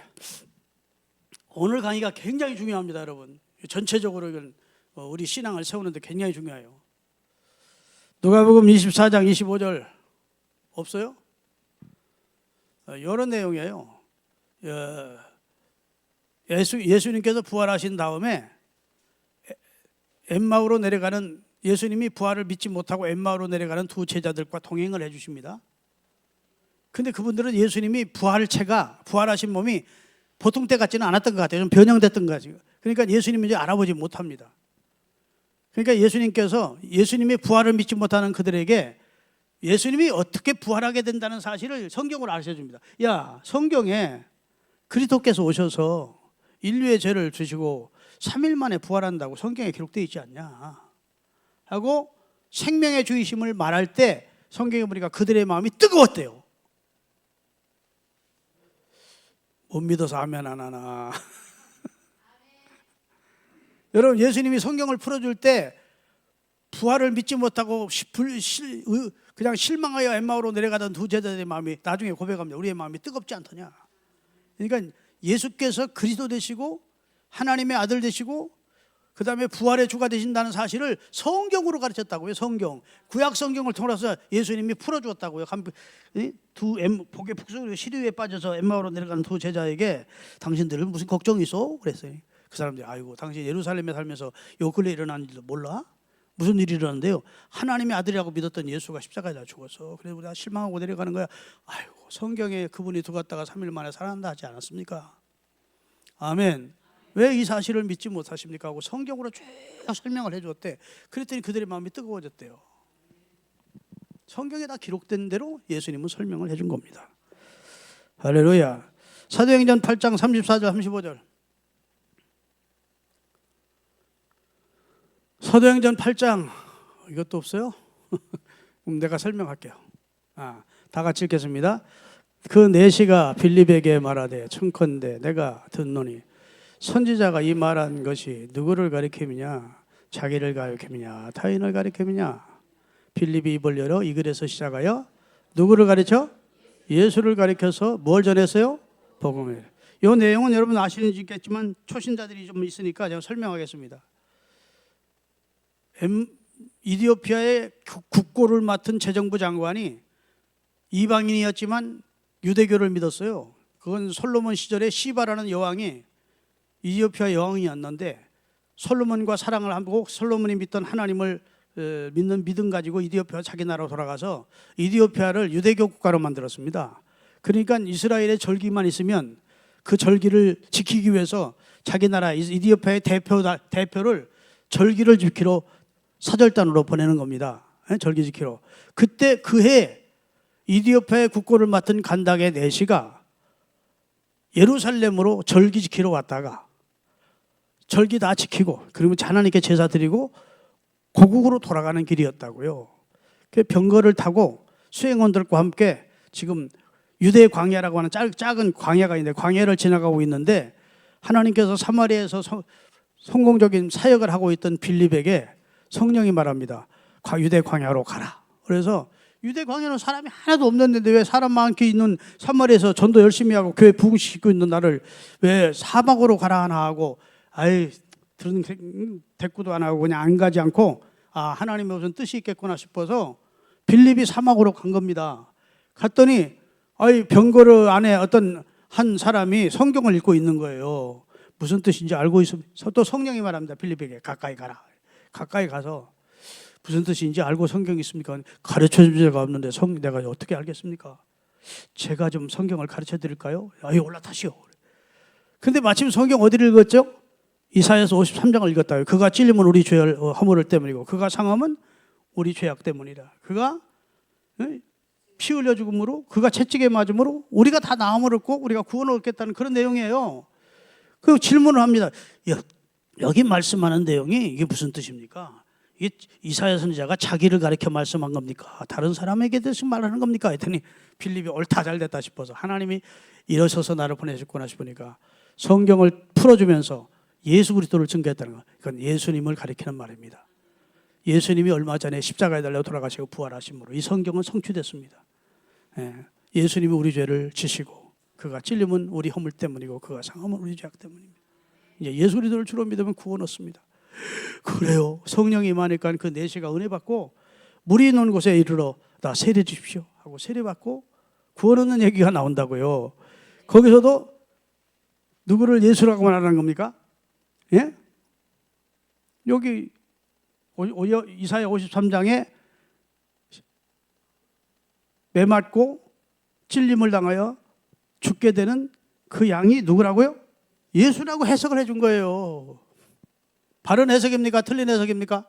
오늘 강의가 굉장히 중요합니다, 여러분. 전체적으로 이건 우리 신앙을 세우는데 굉장히 중요해요. 누가복음 24장 25절 없어요? 이런 내용이에요. 예수님께서 부활하신 다음에 엠마오로 내려가는, 예수님이 부활을 믿지 못하고 엠마오로 내려가는 두 제자들과 동행을 해주십니다. 근데 그분들은 예수님이 부활하신 몸이 보통 때 같지는 않았던 것 같아요. 좀 변형됐던 것 같아요. 그러니까 예수님이 이제 알아보지 못합니다. 그러니까 예수님께서 예수님의 부활을 믿지 못하는 그들에게 예수님이 어떻게 부활하게 된다는 사실을 성경으로 알려줍니다. 야, 성경에 그리스도께서 오셔서 인류의 죄를 주시고 3일 만에 부활한다고 성경에 기록되어 있지 않냐 하고 생명의 주이심을 말할 때 성경에 보니까 그들의 마음이 뜨거웠대요. 못 믿어서 아멘 안 하나. 여러분, 예수님이 성경을 풀어줄 때 부활을 믿지 못하고 그냥 실망하여 엠마오로 내려가던 두 제자들의 마음이 나중에 고백합니다. 우리의 마음이 뜨겁지 않더냐. 그러니까 예수께서 그리스도 되시고 하나님의 아들 되시고 그 다음에 부활의 주가 되신다는 사실을 성경으로 가르쳤다고요. 성경, 구약 성경을 통해서 예수님이 풀어주었다고요. 복의 폭소리로 시류에 빠져서 엠마오로 내려가는 두 제자에게 당신들은 무슨 걱정이 있어? 그랬어요. 그 사람들이 아이고 당신 예루살렘에 살면서 요 근래 일어난 일도 몰라? 무슨 일이 일어났는데요? 하나님의 아들이라고 믿었던 예수가 십자가에 다 죽었어. 그래서 우리가 실망하고 내려가는 거야. 아이고 성경에 그분이 죽었다가 3일 만에 살아난다 하지 않았습니까? 아멘. 왜 이 사실을 믿지 못하십니까? 하고 성경으로 쭉 설명을 해줬대. 그랬더니 그들의 마음이 뜨거워졌대요. 성경에 다 기록된 대로 예수님은 설명을 해준 겁니다. 할렐루야. 사도행전 8장 34절 35절. 사도행전 8장 이것도 없어요? 그럼 내가 설명할게요. 다 같이 읽겠습니다. 그 내시가 빌립에게 말하되 청컨대 내가 듣노니 선지자가 이 말한 것이 누구를 가리킴이냐? 자기를 가리킴이냐? 타인을 가리킴이냐? 빌립이 입을 열어 이 글에서 시작하여 누구를 가르쳐? 예수를 가리켜서 뭘 전했어요? 복음을. 이 내용은 여러분 아시는지 있겠지만 초신자들이 좀 있으니까 제가 설명하겠습니다. 이디오피아의 국고를 맡은 재정부 장관이 이방인이었지만 유대교를 믿었어요. 그건 솔로몬 시절에 시바라는 여왕이 이디오피아 여왕이었는데 솔로몬과 사랑을 하고 솔로몬이 믿던 하나님을 믿는 믿음 가지고 이디오피아 자기 나라로 돌아가서 이디오피아를 유대교 국가로 만들었습니다. 그러니까 이스라엘의 절기만 있으면 그 절기를 지키기 위해서 자기 나라 이디오피아의 대표를 절기를 지키러 사절단으로 보내는 겁니다. 절기 지키러. 그때 그해 이디오피아의 국고를 맡은 간닥의 내시가 예루살렘으로 절기 지키러 왔다가 절기 다 지키고 그러면 하나님께 제사 드리고 고국으로 돌아가는 길이었다고요. 그 병거를 타고 수행원들과 함께 지금 유대 광야라고 하는 작은 광야가 있는데 광야를 지나가고 있는데 하나님께서 사마리아에서 성공적인 사역을 하고 있던 빌립에게 성령이 말합니다. 유대 광야로 가라. 그래서 유대 광야는 사람이 하나도 없는데 왜 사람 많게 있는 사마리아에서 전도 열심히 하고 교회 부흥시키고 있는 나를 왜 사막으로 가라 하나 하고 들은 대꾸도 안 하고 그냥 안 가지 않고 하나님의 무슨 뜻이 있겠구나 싶어서 빌립이 사막으로 간 겁니다. 갔더니 병거를 안에 어떤 한 사람이 성경을 읽고 있는 거예요. 무슨 뜻인지 알고 있으면 또 성령이 말합니다. 빌립에게 가까이 가라. 가까이 가서 무슨 뜻인지 알고 성경이 있습니까? 가르쳐줄 자가 없는데 내가 어떻게 알겠습니까? 제가 좀 성경을 가르쳐 드릴까요? 올라타시오. 근데 마침 성경 어디를 읽었죠? 이사야서 53장을 읽었다고요. 그가 찔림은 우리 죄 허물을 때문이고 그가 상함은 우리 죄악 때문이라. 그가 피 흘려 죽음으로, 그가 채찍에 맞음으로 우리가 다 나음을 얻고 우리가 구원을 얻겠다는 그런 내용이에요. 그 질문을 합니다. 여기 말씀하는 내용이 이게 무슨 뜻입니까? 이게 이사야 선지자가 자기를 가리켜 말씀한 겁니까? 다른 사람에게 대해서 말하는 겁니까? 했더니 빌립이 옳다, 잘 됐다 싶어서 하나님이 일어서서 나를 보내셨구나 싶으니까 성경을 풀어주면서 예수 그리스도를 증거했다는 거. 이건 예수님을 가리키는 말입니다. 예수님이 얼마 전에 십자가에 달려 돌아가시고 부활하심으로 이 성경은 성취됐습니다. 예수님이 우리 죄를 지시고 그가 찔림은 우리 허물 때문이고 그가 상함은 우리 죄악 때문입니다. 이제 예수 그리스도를 주로 믿으면 구원 얻습니다. 그래요. 성령이 임하니까 그 내시가 은혜 받고 물이 있는 곳에 이르러 나 세례 주십시오 하고 세례 받고 구원 얻는 얘기가 나온다고요. 거기서도 누구를 예수라고 말하는 겁니까? 예? 여기 이사야 53장에 매맞고 찔림을 당하여 죽게 되는 그 양이 누구라고요? 예수라고 해석을 해준 거예요. 바른 해석입니까? 틀린 해석입니까?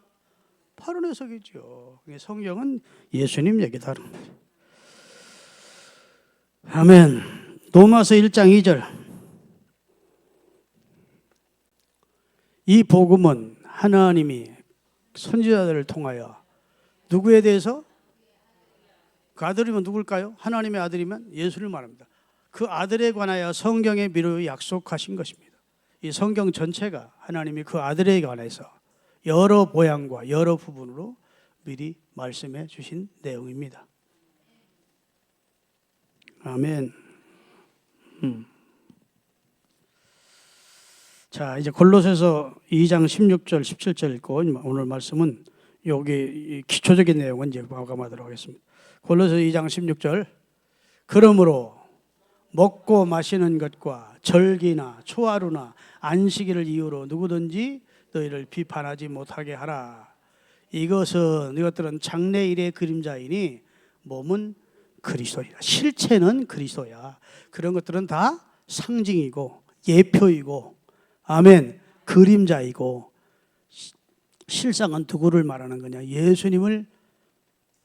바른 해석이죠. 성경은 예수님 얘기다. 아멘. 로마서 1장 2절. 이 복음은 하나님이 선지자들을 통하여 누구에 대해서? 그 아들이면 누굴까요? 하나님의 아들이면 예수를 말합니다. 그 아들에 관하여 성경에 미루어 약속하신 것입니다. 이 성경 전체가 하나님이 그 아들에 관해서 여러 모양과 여러 부분으로 미리 말씀해 주신 내용입니다. 아멘. 자, 이제 골로새서 2장 16절 17절 읽고 오늘 말씀은 여기 기초적인 내용은 이제 마감하도록 하겠습니다. 골로새 2장 16절. 그러므로 먹고 마시는 것과 절기나 초하루나 안식일을 이유로 누구든지 너희를 비판하지 못하게 하라. 이것들은 장래일의 그림자이니 몸은 그리스도이다. 실체는 그리스도야. 그런 것들은 다 상징이고 예표이고, 아멘, 그림자이고, 실상은 누구를 말하는 거냐? 예수님을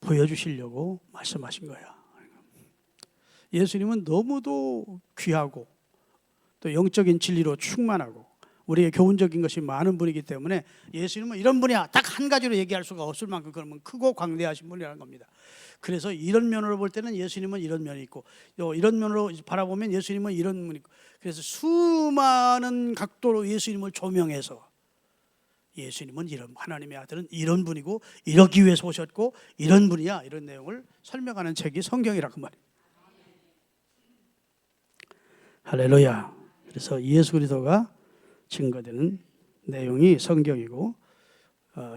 보여주시려고 말씀하신 거야. 예수님은 너무도 귀하고 또 영적인 진리로 충만하고 우리의 교훈적인 것이 많은 분이기 때문에 예수님은 이런 분이야 딱 한 가지로 얘기할 수가 없을 만큼 그러면 크고 광대하신 분이라는 겁니다. 그래서 이런 면으로 볼 때는 예수님은 이런 면이 있고, 이런 면으로 바라보면 예수님은 이런 분이 있고, 그래서 수많은 각도로 예수님을 조명해서 예수님은 이런, 하나님의 아들은 이런 분이고 이러기 위해서 오셨고 이런 분이야, 이런 내용을 설명하는 책이 성경이라고 말이에요. 할렐루야. 그래서 예수 그리스도가 증거되는 내용이 성경이고,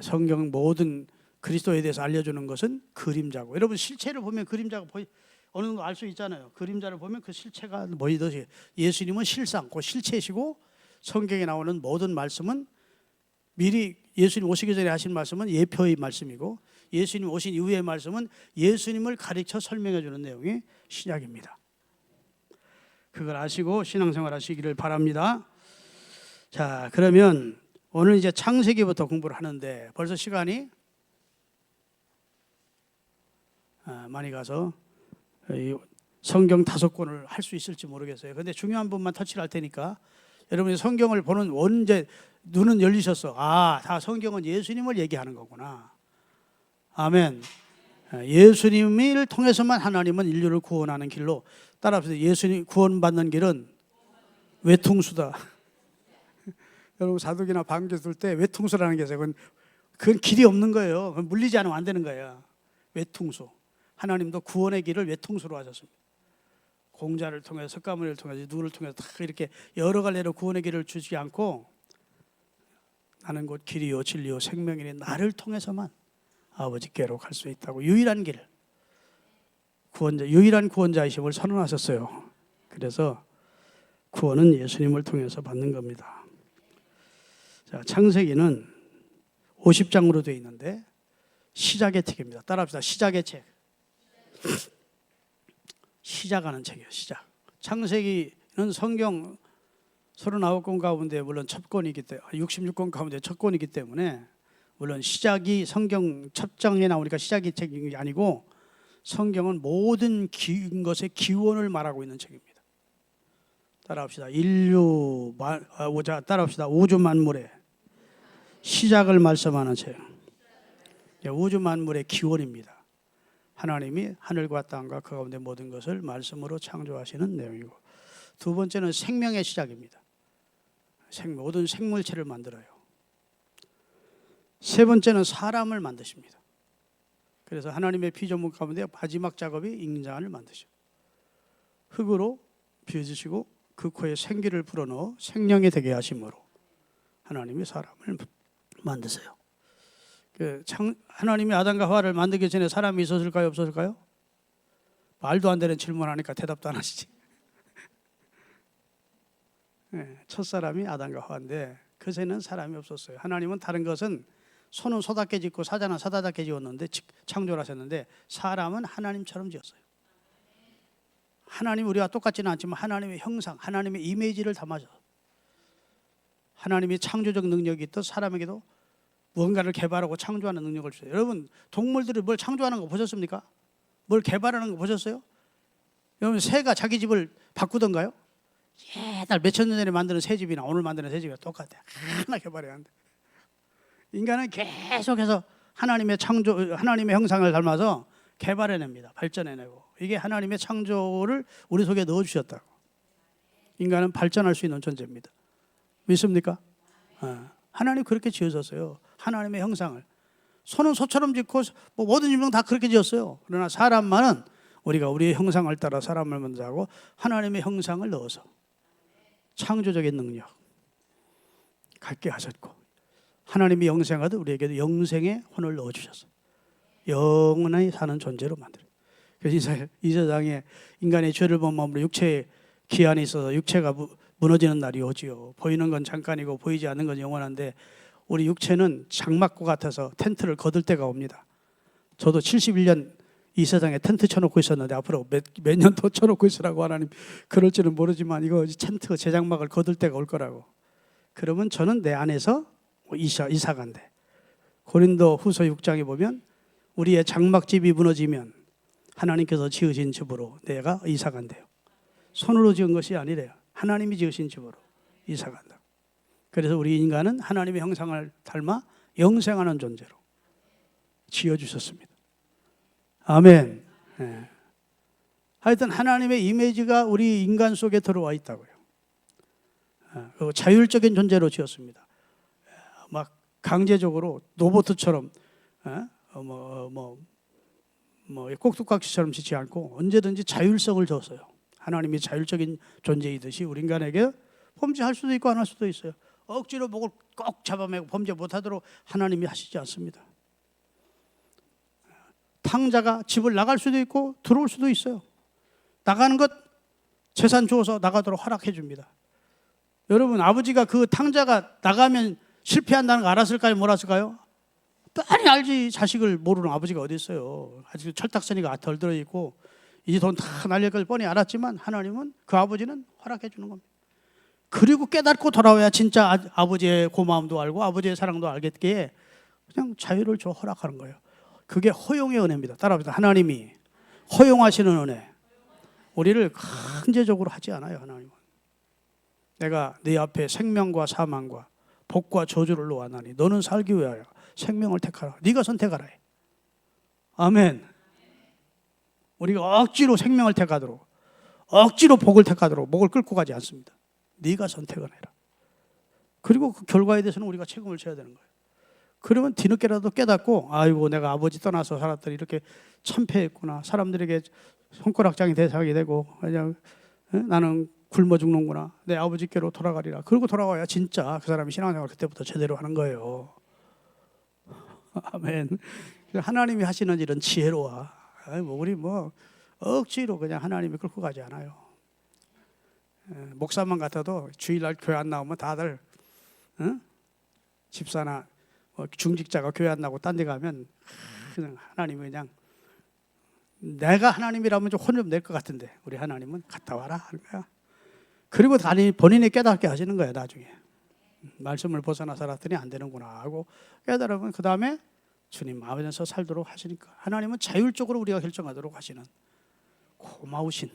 성경 모든 그리스도에 대해서 알려주는 것은 그림자고, 여러분 실체를 보면 그림자가 어느 정도 알 수 있잖아요. 그림자를 보면 그 실체가 뭐이듯이 예수님은 실상, 그 실체시고, 성경에 나오는 모든 말씀은 미리 예수님 오시기 전에 하신 말씀은 예표의 말씀이고, 예수님 오신 이후의 말씀은 예수님을 가르쳐 설명해 주는 내용이 신약입니다. 그걸 아시고 신앙생활 하시기를 바랍니다. 자, 그러면 오늘 이제 창세기부터 공부를 하는데 벌써 시간이 많이 가서 성경 5권을 할 수 있을지 모르겠어요. 그런데 중요한 부분만 터치를 할 테니까 여러분이 성경을 보는 언제 눈은 열리셨어. 다 성경은 예수님을 얘기하는 거구나. 아멘. 예수님을 통해서만 하나님은 인류를 구원하는 길로, 따라서 예수님 구원받는 길은 외통수다. 여러분 사독이나 방교 쓸 때 외통수라는 게 있어요. 그건 길이 없는 거예요. 그건 물리지 않으면 안 되는 거예요. 외통수. 하나님도 구원의 길을 외통수로 하셨습니다. 공자를 통해서, 석가모니를 통해서, 누구를 통해서 다 이렇게 여러 갈래로 구원의 길을 주지 않고, 나는 곧 길이요 진리요 생명이니 나를 통해서만 아버지께로 갈 수 있다고, 유일한 길, 유일한 구원자이심을 선언하셨어요. 그래서 구원은 예수님을 통해서 받는 겁니다. 자, 창세기는 50장으로 되어 있는데 시작의 책입니다. 따라합시다. 시작의 책. 시작하는 책이에요. 시작. 창세기는 성경 39권 가운데 물론 첫 권이기 때문에, 66권 가운데 첫 권이기 때문에 물론 시작이 성경 첫 장에 나오니까 시작이 책이 아니고 성경은 모든 것의 기원을 말하고 있는 책입니다. 따라합시다. 따라합시다. 우주 만물의 시작을 말씀하는 책. 우주 만물의 기원입니다. 하나님이 하늘과 땅과 그 가운데 모든 것을 말씀으로 창조하시는 내용이고, 두 번째는 생명의 시작입니다. 모든 생물체를 만들어요. 세 번째는 사람을 만드십니다. 그래서 하나님의 피조물 가운데 마지막 작업이 인간을 만드셔. 흙으로 빚으시고 그 코에 생기를 불어넣어 생명이 되게 하심으로 하나님이 사람을 만드세요. 하나님이 아담과 하와를 만들기 전에 사람이 있었을까요? 없었을까요? 말도 안 되는 질문하니까 대답도 안 하시지. 첫사람이 아담과 하와인데 그새는 사람이 없었어요. 하나님은 다른 것은 손은 소답게 짓고 사자는 사다답게 지었는데, 창조를 하셨는데 사람은 하나님처럼 지었어요. 하나님 우리와 똑같지는 않지만 하나님의 형상, 하나님의 이미지를 담아서 하나님이 창조적 능력이 있듯 사람에게도 무언가를 개발하고 창조하는 능력을 주세요. 여러분, 동물들이 뭘 창조하는 거 보셨습니까? 뭘 개발하는 거 보셨어요? 여러분, 새가 자기 집을 바꾸던가요? 옛날 몇천 년 전에 만드는 새 집이나 오늘 만드는 새 집이랑 똑같아요. 하나 개발해야 한대. 인간은 계속해서 하나님의 형상을 닮아서 개발해냅니다. 발전해내고. 이게 하나님의 창조를 우리 속에 넣어주셨다고. 인간은 발전할 수 있는 존재입니다. 믿습니까? 하나님 그렇게 지으셨어요. 하나님의 형상을. 손은 소처럼 짓고 모든 인명 다 그렇게 지었어요. 그러나 사람만은 우리가 우리의 형상을 따라 사람을 먼저 하고 하나님의 형상을 넣어서 창조적인 능력 갖게 하셨고, 하나님이 영생하듯 우리에게도 영생의 혼을 넣어주셨어요. 영원히 사는 존재로 만들어요. 그래서 이 세상에 인간의 죄를 본 마음으로 육체에 기한이 있어서 육체가 무너지는 날이 오지요. 보이는 건 잠깐이고 보이지 않는 건 영원한데, 우리 육체는 장막과 같아서 텐트를 거둘 때가 옵니다. 저도 71년 이 세상에 텐트 쳐놓고 있었는데 앞으로 몇 년 더 쳐놓고 있으라고 하나님 그럴지는 모르지만 이거 텐트 제장막을 거둘 때가 올 거라고. 그러면 저는 내 안에서 이사 간대. 고린도 후서 6장에 보면 우리의 장막집이 무너지면 하나님께서 지으신 집으로 내가 이사 간대요. 손으로 지은 것이 아니래요. 하나님이 지으신 집으로 이사 간다. 그래서 우리 인간은 하나님의 형상을 닮아 영생하는 존재로 지어주셨습니다. 아멘. 네. 하여튼 하나님의 이미지가 우리 인간 속에 들어와 있다고요. 그리고 자율적인 존재로 지었습니다. 막 강제적으로 로봇처럼 꼭두각시처럼 짓지 않고 언제든지 자율성을 줬어요. 하나님이 자율적인 존재이듯이 우리 인간에게 범죄할 수도 있고 안 할 수도 있어요. 억지로 목을 꼭 잡아매고 범죄 못하도록 하나님이 하시지 않습니다. 탕자가 집을 나갈 수도 있고 들어올 수도 있어요. 나가는 것 재산 주어서 나가도록 허락해 줍니다. 여러분, 아버지가 그 탕자가 나가면 실패한다는 거 알았을까요? 몰랐을까요? 뻔히 알지. 자식을 모르는 아버지가 어디 있어요. 아직 철딱서니가 덜 들어있고 이제 돈 다 날릴 걸 뻔히 알았지만 하나님은, 그 아버지는 허락해 주는 겁니다. 그리고 깨닫고 돌아와야 진짜 아버지의 고마움도 알고 아버지의 사랑도 알겠기에 그냥 자유를 줘 허락하는 거예요. 그게 허용의 은혜입니다. 따라합시다. 하나님이 허용하시는 은혜. 우리를 강제적으로 하지 않아요. 하나님은. 내가 네 앞에 생명과 사망과 복과 저주를 놓아나니 너는 살기 위하여 생명을 택하라. 네가 선택하라 해. 아멘. 우리가 억지로 생명을 택하도록, 억지로 복을 택하도록 목을 끌고 가지 않습니다. 네가 선택을 해라. 그리고 그 결과에 대해서는 우리가 책임을 져야 되는 거예요. 그러면 뒤늦게라도 깨닫고, 아이고 내가 아버지 떠나서 살았더니 이렇게 참패했구나. 사람들에게 손가락장이 대상이 되고 그냥 나는 굶어 죽는구나. 내 아버지께로 돌아가리라. 그러고 돌아와야 진짜 그 사람이 신앙생활 그때부터 제대로 하는 거예요. 아멘. 하나님이 하시는 일은 지혜로워. 우리 억지로 그냥 하나님이 끌고 가지 않아요. 목사만 같아도 주일날 교회 안 나오면 다들 집사나 중직자가 교회 안 나오고 딴 데 가면 그냥 하나님이 그냥 내가 하나님이라면 좀 혼 좀 낼 것 같은데 우리 하나님은 갔다 와라 하는 거야. 그리고 본인이 깨닫게 하시는 거야 나중에. 말씀을 벗어나 살았더니 안 되는구나 하고 깨달으면 그 다음에 주님 안에서 살도록 하시니까 하나님은 자율적으로 우리가 결정하도록 하시는 고마우신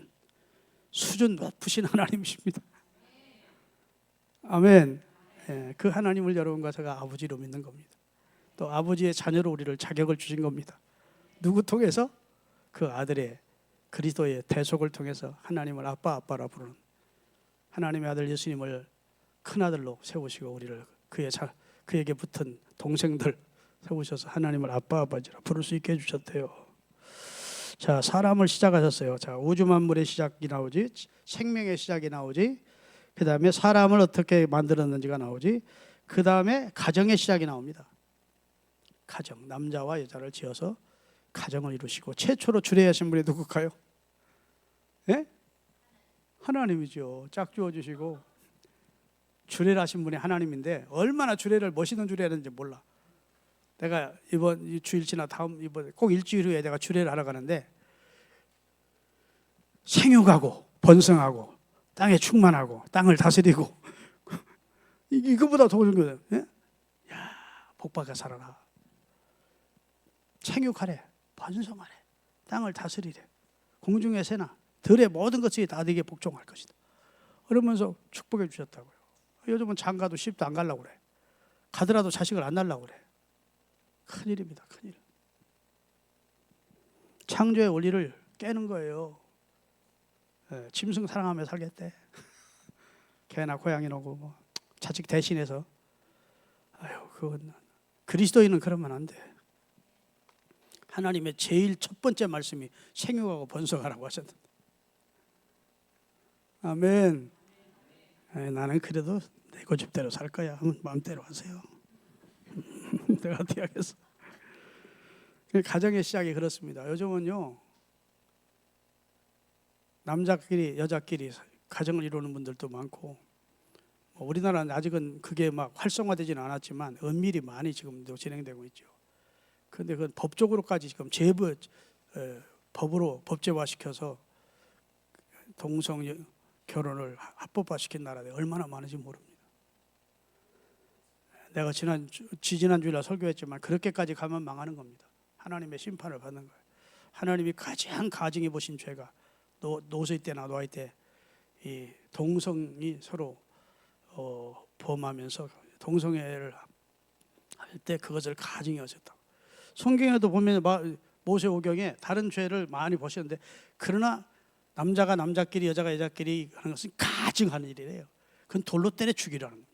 수준 높으신 하나님이십니다. 아멘. 그 하나님을 여러분과 제가 아버지로 믿는 겁니다. 또 아버지의 자녀로 우리를 자격을 주신 겁니다. 누구 통해서? 그 아들의 그리스도의 대속을 통해서 하나님을 아빠라 부르는 하나님의 아들 예수님을 큰아들로 세우시고 우리를 그에게 붙은 동생들 세우셔서 하나님을 아버지라 부를 수 있게 해주셨대요. 자, 사람을 시작하셨어요. 자, 우주 만물의 시작이 나오지, 생명의 시작이 나오지, 그 다음에 사람을 어떻게 만들었는지가 나오지, 그 다음에 가정의 시작이 나옵니다. 가정, 남자와 여자를 지어서 가정을 이루시고 최초로 주례하신 분이 누굴까요? 예? 하나님이죠. 짝지어 주시고 주례를 하신 분이 하나님인데 얼마나 주례를 멋있는 주례를 했는지 몰라. 내가 이번 주일 지나 이번 꼭 일주일 후에 내가 주례를 하러 가는데 생육하고 번성하고 땅에 충만하고 땅을 다스리고 이거보다 더 좋은 거예요. 예? 야, 복받아 살아라. 생육하래, 번성하래, 땅을 다스리래, 공중의 새나 들의 모든 것이 다 네게 복종할 것이다. 그러면서 축복해 주셨다고요. 요즘은 장가도 시집도 안 가려고 그래. 가더라도 자식을 안 낳으려고 그래. 큰일입니다. 큰일. 창조의 원리를 깨는 거예요. 짐승 사랑하며 살겠대. 개나 고양이 놓고 뭐 자식 대신해서. 아유, 그건 그리스도인은 그러면 안 돼. 하나님의 제일 첫 번째 말씀이 생육하고 번성하라고 하셨는데. 아멘. 나는 그래도 내 고집대로 살 거야. 마음대로 하세요. 내가 어떻게 하겠어. 가정의 시작이 그렇습니다. 요즘은요, 남자끼리 여자끼리 가정을 이루는 분들도 많고, 우리나라는 아직은 그게 막 활성화되지는 않았지만 은밀히 많이 지금도 진행되고 있죠. 그런데 그건 법적으로까지 지금 법으로 법제화시켜서 동성 결혼을 합법화시킨 나라들이 얼마나 많은지 모릅니다. 내가 지난주일날 설교했지만 그렇게까지 가면 망하는 겁니다. 하나님의 심판을 받는 거예요. 하나님이 가장 가증해 보신 죄가 노소일 때나 노아일 때 이 동성이 서로 범하면서 동성애를 할 때 그것을 가증해 하셨다. 성경에도 보면 모세오경에 다른 죄를 많이 보셨는데 그러나 남자가 남자끼리 여자가 여자끼리 하는 것은 가증하는 일이래요. 그건 돌로 때려 죽이라는 거예요.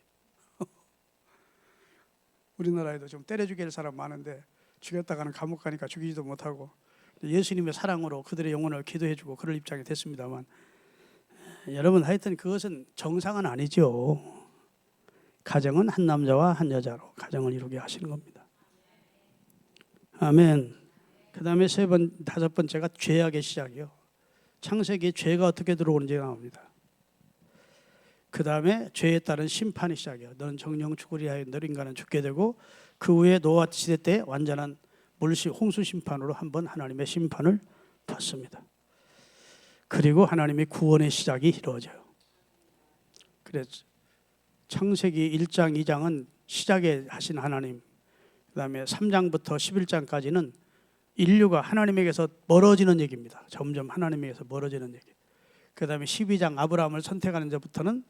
우리나라에도 좀 때려 죽일 사람 많은데 죽였다가는 감옥 가니까 죽이지도 못하고 예수님의 사랑으로 그들의 영혼을 기도해주고 그럴 입장이 됐습니다만 여러분 하여튼 그것은 정상은 아니죠. 가정은 한 남자와 한 여자로 가정을 이루게 하시는 겁니다. 아멘. 그 다음에 다섯 번째가 죄악의 시작이요. 창세기에 죄가 어떻게 들어오는지 나옵니다. 그 다음에 죄에 따른 심판이 시작이에요. 너는 정령 죽으리하여 너 인간은 죽게 되고 그 후에 노아 시대 때 완전한 홍수 심판으로 한번 하나님의 심판을 받습니다. 그리고 하나님의 구원의 시작이 이루어져요. 그래서 창세기 1장, 2장은 시작에 하신 하나님, 그 다음에 3장부터 11장까지는 인류가 하나님에게서 멀어지는 얘기입니다. 점점 하나님에게서 멀어지는 얘기. 그 다음에 12장 아브라함을 선택하는 데부터는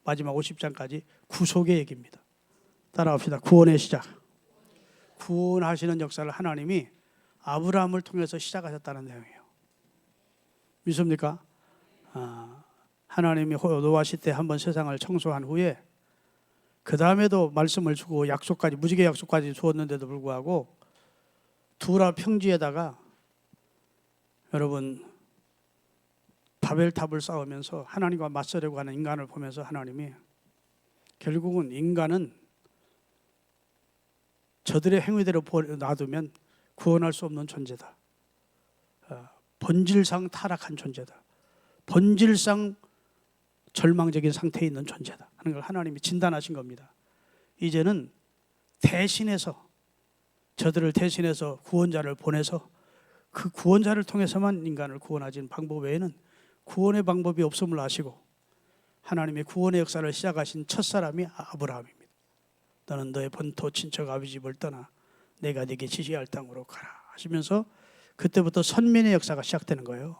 마지막 50장까지 구속의 얘기입니다. 따라합시다. 구원의 시작. 구원하시는 역사를 하나님이 아브라함을 통해서 시작하셨다는 내용이에요. 믿습니까? 하나님이 노아 시대 한번 세상을 청소한 후에 그 다음에도 말씀을 주고 약속까지 무지개 약속까지 주었는데도 불구하고 두라 평지에다가 여러분 바벨탑을 쌓으면서 하나님과 맞서려고 하는 인간을 보면서 하나님이 결국은 인간은 저들의 행위대로 놔두면 구원할 수 없는 존재다. 본질상 타락한 존재다. 본질상 절망적인 상태에 있는 존재다 하는 걸 하나님이 진단하신 겁니다. 이제는 대신해서 저들을 대신해서 구원자를 보내서 그 구원자를 통해서만 인간을 구원하지 방법 외에는 구원의 방법이 없음을 아시고 하나님의 구원의 역사를 시작하신 첫 사람이 아브라함입니다. 너는 너의 본토 친척 아비 집을 떠나 내가 네게 지시할 땅으로 가라 하시면서 그때부터 선민의 역사가 시작되는 거예요.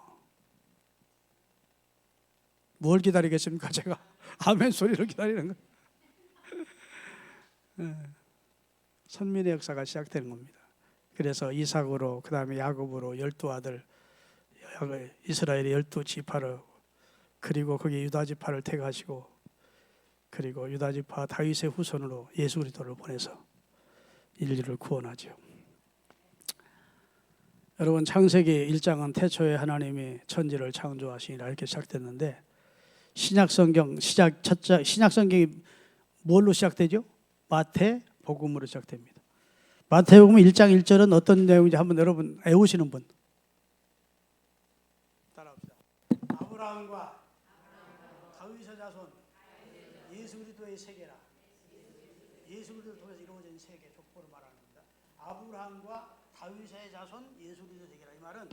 뭘 기다리겠습니까? 제가 아멘 소리를 기다리는 거예요. 선민의 역사가 시작되는 겁니다. 그래서 이삭으로, 그 다음에 야곱으로 12아들, 이스라엘의 12지파를, 그리고 거기 유다지파를 택하시고, 그리고 유다지파 다윗의 후손으로 예수 그리스도를 보내서 인류를 구원하죠. 여러분, 창세기 1장은 태초에 하나님이 천지를 창조하시니라 이렇게 시작됐는데, 신약성경이 뭘로 시작되죠? 마태복음으로 시작됩니다. 마태복음 1장 1절은 어떤 내용인지 한번 여러분 외우시는 분 따라합시다. 아브라함과 다윗의 자손 예수 그리스도의 세계라. 예수 그리스도를 통해서 이루어진 세계 족보를 말하는 겁니다. 아브라함과 다윗의 자손 예수 그리스도의 세계라. 이 말은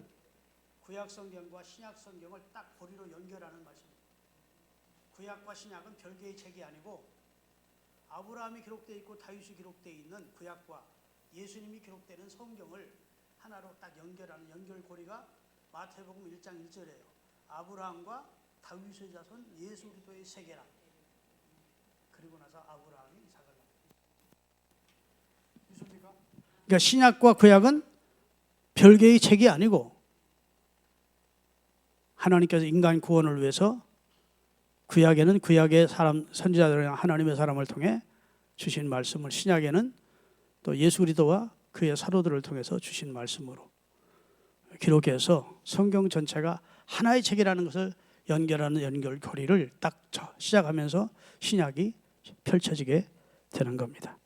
구약 성경과 신약 성경을 딱 고리로 연결하는 말씀입니다. 구약과 신약은 별개의 책이 아니고 아브라함이 기록되어 있고 다윗이 기록되어 있는 구약과 예수님이 기록되는 성경을 하나로 딱 연결하는 연결고리가 마태복음 1장 1절이에요. 아브라함과 다윗의 자손 예수 그리스도의 세계라. 그리고 나서 아브라함이 이삭을 낳습니다. 그러니까 신약과 구약은 별개의 책이 아니고 하나님께서 인간 구원을 위해서 구약에는 구약의 사람 선지자들 하나님의 사람을 통해 주신 말씀을, 신약에는 또 예수 그리스도와 그의 사도들을 통해서 주신 말씀으로 기록해서 성경 전체가 하나의 책이라는 것을 연결하는 연결고리를 딱 시작하면서 신약이 펼쳐지게 되는 겁니다.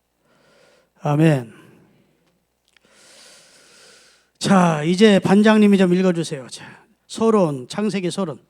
아멘. 자, 이제 반장님이 좀 읽어주세요. 자, 서론, 창세기 서론.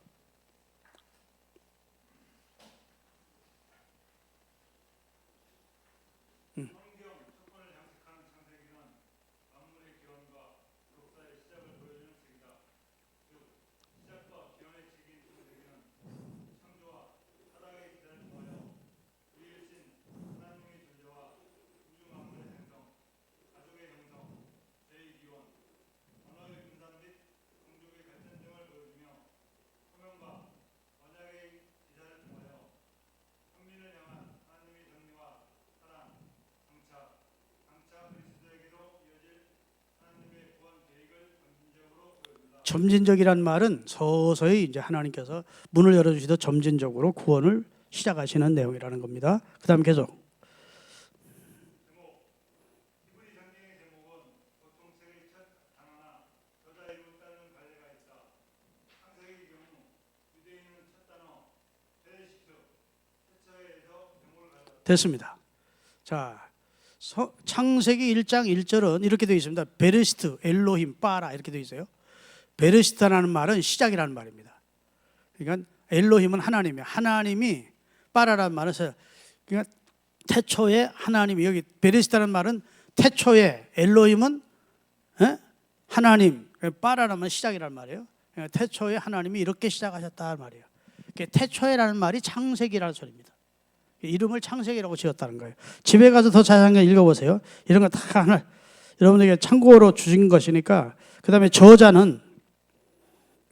점진적이란 말은 서서히 이제 하나님께서 문을 열어주시듯 점진적으로 구원을 시작하시는 내용이라는 겁니다. 그 다음 계속. 됐습니다. 자, 창세기 1장 1절은 이렇게 되어 있습니다. 베르시트, 엘로힘, 빠라 이렇게 되어 있어요. 베르시트라는 말은 시작이라는 말입니다. 그러니까 엘로힘은 하나님이에요. 하나님이, 빠라라는 말은 그러니까 태초에 하나님이, 여기 베르시트라는 말은 태초에, 엘로힘은 하나님, 빠라라는 말은 시작이라는 말이에요. 그러니까 태초에 하나님이 이렇게 시작하셨다는 말이에요. 태초에라는 말이 창세기라는 소리입니다. 이름을 창세기라고 지었다는 거예요. 집에 가서 더 자세하게 읽어보세요. 이런 거 다 하나 여러분에게 참고로 주신 것이니까. 그 다음에 저자는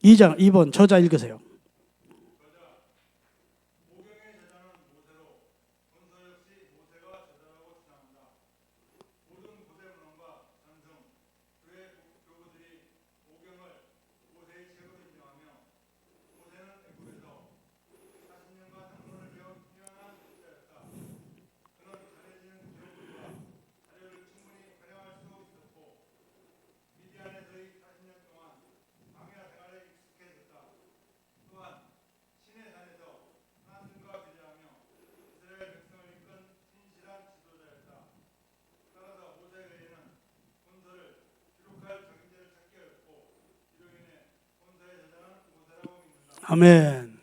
2번 저자 읽으세요. 아멘.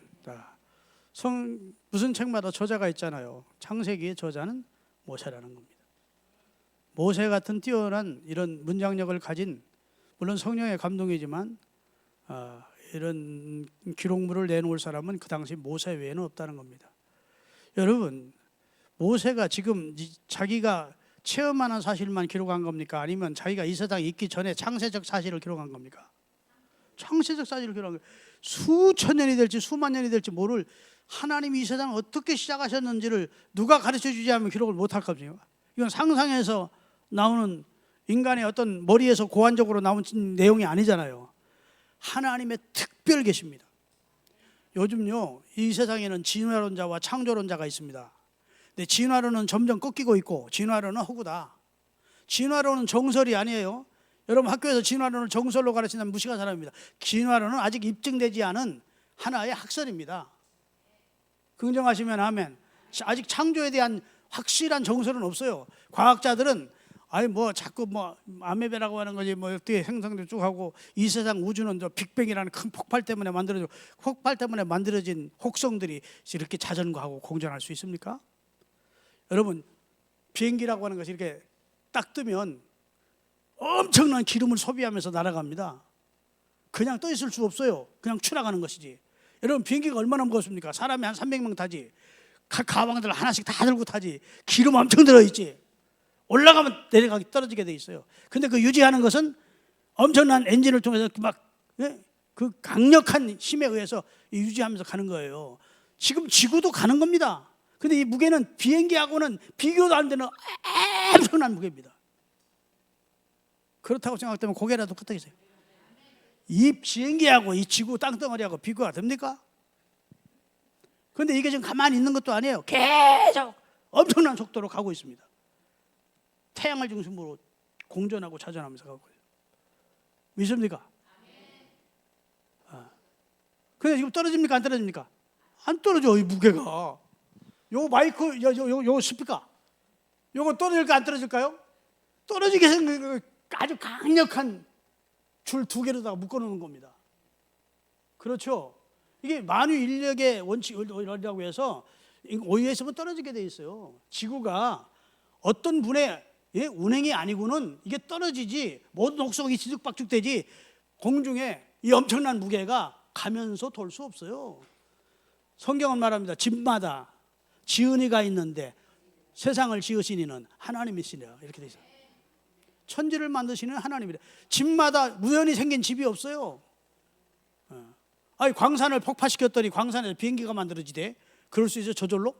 무슨 책마다 저자가 있잖아요. 창세기의 저자는 모세라는 겁니다. 모세 같은 뛰어난 이런 문장력을 가진, 물론 성령의 감동이지만 이런 기록물을 내놓을 사람은 그 당시 모세 외에는 없다는 겁니다. 여러분, 모세가 지금 자기가 체험하는 사실만 기록한 겁니까? 아니면 자기가 이 세상에 있기 전에 창세적 사실을 기록한 겁니까? 창세적 사실을 기록한 거예요. 수천 년이 될지 수만 년이 될지 모를 하나님이 이 세상을 어떻게 시작하셨는지를 누가 가르쳐 주지 않으면 기록을 못할 겁니다. 이건 상상해서 나오는 인간의 어떤 머리에서 고안적으로 나온 내용이 아니잖아요. 하나님의 특별 계십니다. 요즘요, 이 세상에는 진화론자와 창조론자가 있습니다. 근데 진화론은 점점 꺾이고 있고 진화론은 허구다. 진화론은 정설이 아니에요. 여러분 학교에서 진화론을 정설로 가르치는 무식한 사람입니다. 진화론은 아직 입증되지 않은 하나의 학설입니다. 긍정하시면 아멘. 아직 창조에 대한 확실한 정설은 없어요. 과학자들은 아니 뭐 자꾸 뭐 아메바라고 하는 거지 뭐 어떻게 생성도 쭉 하고 이 세상 우주는 저 빅뱅이라는 큰 폭발 때문에 만들어진 혹성들이 이렇게 자전거하고 공존할 수 있습니까? 여러분 비행기라고 하는 것이 이렇게 딱 뜨면 엄청난 기름을 소비하면서 날아갑니다. 그냥 떠 있을 수 없어요. 그냥 추락하는 것이지. 여러분 비행기가 얼마나 무겁습니까? 사람이 한 300명 타지. 각 가방들 하나씩 다 들고 타지. 기름 엄청 들어있지. 올라가면 내려가기 떨어지게 돼 있어요. 근데 그 유지하는 것은 엄청난 엔진을 통해서 그 강력한 힘에 의해서 유지하면서 가는 거예요. 지금 지구도 가는 겁니다. 근데 이 무게는 비행기하고는 비교도 안 되는 엄청난 무게입니다. 그렇다고 생각되면 고개라도 끄덕이세요. 이 비행기하고 이 지구 땅덩어리하고 비교가 됩니까? 그런데 이게 지금 가만히 있는 것도 아니에요. 계속 엄청난 속도로 가고 있습니다. 태양을 중심으로 공전하고 자전하면서 가고 있어요. 믿습니까? 근데 지금 떨어집니까? 안 떨어집니까? 안 떨어져. 이 무게가. 요 마이크, 요 스피커, 요거 떨어질까 안 떨어질까요? 떨어지게 생긴 아주 강력한 줄 2개로다가 묶어놓는 겁니다. 그렇죠? 이게 만유인력의 원칙이라고 해서 오유에 있으면 떨어지게 돼 있어요. 지구가 어떤 분의 운행이 아니고는 이게 떨어지지, 모든 혹성이 뒤죽박죽되지 공중에 이 엄청난 무게가 가면서 돌 수 없어요. 성경은 말합니다. 집마다 지은이가 있는데 세상을 지으신 이는 하나님이시라, 이렇게 돼 있어요. 천지를 만드시는 하나님이래. 집마다 우연히 생긴 집이 없어요. 아니 광산을 폭파시켰더니 광산에서 비행기가 만들어지대. 그럴 수 있어요? 저절로?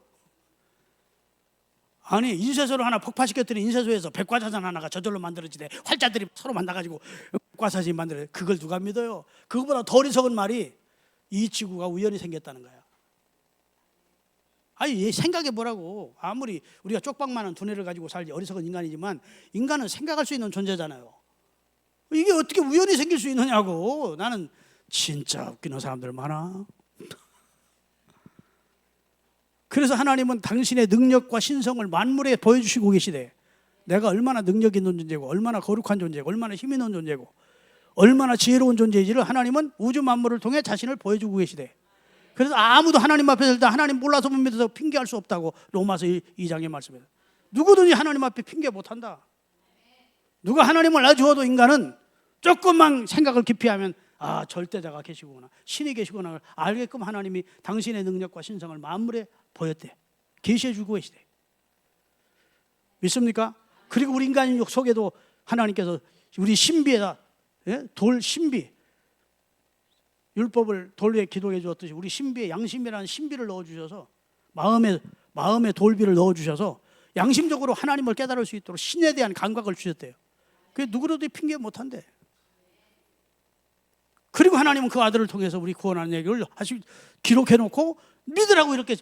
아니 인쇄소를 하나 폭파시켰더니 인쇄소에서 백과사전 하나가 저절로 만들어지대. 활자들이 서로 만나가지고 백과사전이 만들어져. 그걸 누가 믿어요? 그거보다 더 어리석은 말이 이 지구가 우연히 생겼다는 거야. 아니 생각해 보라고. 아무리 우리가 쪽박만한 두뇌를 가지고 살지 어리석은 인간이지만 인간은 생각할 수 있는 존재잖아요. 이게 어떻게 우연히 생길 수 있느냐고. 나는 진짜 웃기는 사람들 많아. 그래서 하나님은 당신의 능력과 신성을 만물에 보여주시고 계시대. 내가 얼마나 능력 있는 존재고 얼마나 거룩한 존재고 얼마나 힘 있는 존재고 얼마나 지혜로운 존재인지를 하나님은 우주 만물을 통해 자신을 보여주고 계시대. 그래서 아무도 하나님 앞에 설 때 하나님 몰라서 못 믿어서 핑계할 수 없다고 로마서 2장에 말씀해요. 누구든지 하나님 앞에 핑계 못한다. 누가 하나님을 놔주어도 인간은 조금만 생각을 깊이 하면 아 절대자가 계시구나, 신이 계시구나 알게끔 하나님이 당신의 능력과 신성을 만물에 보였대. 계시해 주고 계시대. 믿습니까? 그리고 우리 인간 속에도 하나님께서 우리 신비에다 돌 신비, 율법을 돌 위에 기록해 주었듯이 우리 신비에 양심이라는 신비를 넣어주셔서 마음에 돌비를 넣어주셔서 양심적으로 하나님을 깨달을 수 있도록 신에 대한 감각을 주셨대요. 그게 누구로도 핑계 못한대. 그리고 하나님은 그 아들을 통해서 우리 구원하는 얘기를 아주 기록해놓고 믿으라고 이렇게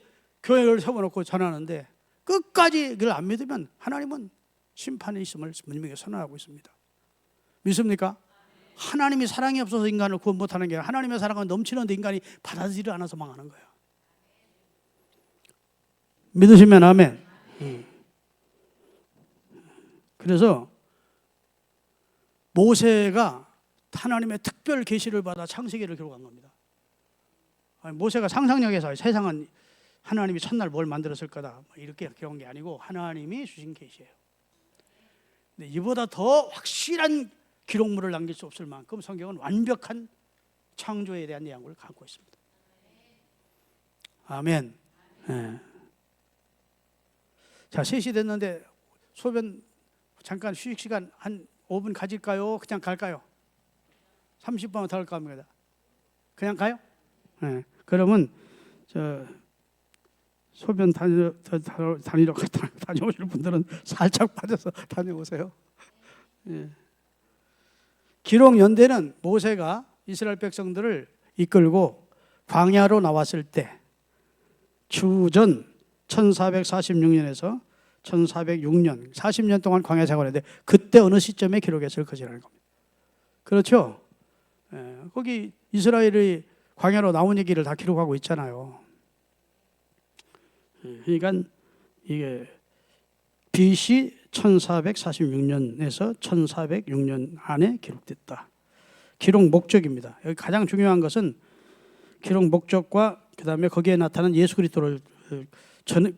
교회를 세워놓고 전하는데 끝까지 그걸 안 믿으면 하나님은 심판에 있음을 분명히 선언하고 있습니다. 믿습니까? 하나님이 사랑이 없어서 인간을 구원 못하는 게 아니라 하나님의 사랑은 넘치는데 인간이 받아들이지 않아서 망하는 거예요. 믿으시면 아멘. 그래서 모세가 하나님의 특별 계시를 받아 창세기를 기록한 겁니다. 모세가 상상력에서 세상은 하나님이 첫날 뭘 만들었을 거다 이렇게 기록한 게 아니고 하나님이 주신 계시예요. 근데 이보다 더 확실한 기록물을 남길 수 없을 만큼 성경은 완벽한 창조에 대한 내용을 갖고 있습니다. 아멘. 네. 자, 3시 됐는데 소변 잠깐 휴식 시간 한 5분 가질까요? 그냥 갈까요? 30분만 더 갈까 합니다. 그냥 가요? 네. 그러면 소변 다녀오실 분들은 살짝 빠져서 다녀오세요. 예. 기록 연대는 모세가 이스라엘 백성들을 이끌고 광야로 나왔을 때 주전 1446년에서 1406년 40년 동안 광야 생활했는데 그때 어느 시점에 기록했을 것이라는 겁니다. 그렇죠? 예. 거기 이스라엘이 광야로 나온 얘기를 다 기록하고 있잖아요. 그러니까 이게 BC 1446년에서 1406년 안에 기록됐다. 기록 목적입니다. 여기 가장 중요한 것은 기록 목적과 그 다음에 거기에 나타난 예수 그리스도를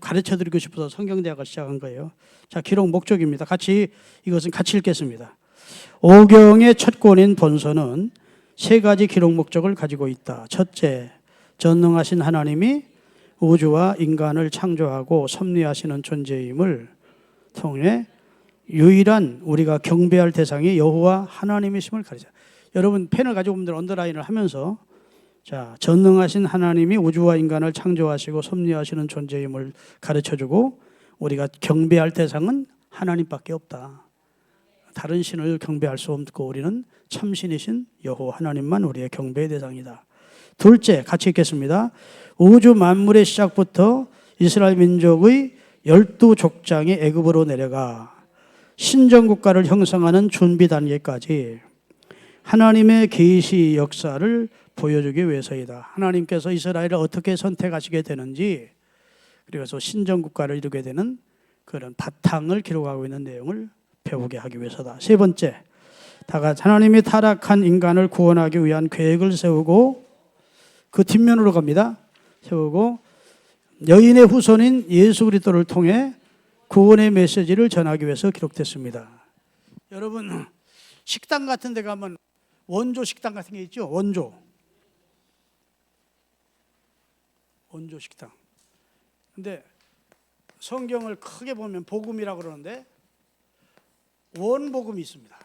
가르쳐드리고 싶어서 성경대학을 시작한 거예요. 자, 기록 목적입니다. 이것은 같이 읽겠습니다. 오경의 첫 권인 본서는 3가지 기록 목적을 가지고 있다. 첫째, 전능하신 하나님이 우주와 인간을 창조하고 섭리하시는 존재임을 통해 유일한 우리가 경배할 대상이 여호와 하나님이심을 가르쳐. 여러분 펜을 가지고 분들 언더라인을 하면서 자, 전능하신 하나님이 우주와 인간을 창조하시고 섭리하시는 존재임을 가르쳐주고 우리가 경배할 대상은 하나님밖에 없다. 다른 신을 경배할 수 없고 우리는 참신이신 여호와 하나님만 우리의 경배의 대상이다. 둘째, 같이 읽겠습니다. 우주 만물의 시작부터 이스라엘 민족의 12족장이 애굽으로 내려가 신정국가를 형성하는 준비 단계까지 하나님의 계시 역사를 보여주기 위해서이다. 하나님께서 이스라엘을 어떻게 선택하시게 되는지 그래서 신정국가를 이루게 되는 그런 바탕을 기록하고 있는 내용을 배우게 하기 위해서다. 세 번째, 다같이 하나님이 타락한 인간을 구원하기 위한 계획을 세우고 그 뒷면으로 갑니다. 세우고 여인의 후손인 예수 그리스도를 통해 구원의 메시지를 전하기 위해서 기록됐습니다. 여러분 식당 같은 데 가면 원조 식당 같은 게 있죠. 원조 식당. 근데 성경을 크게 보면 복음이라고 그러는데 원복음이 있습니다.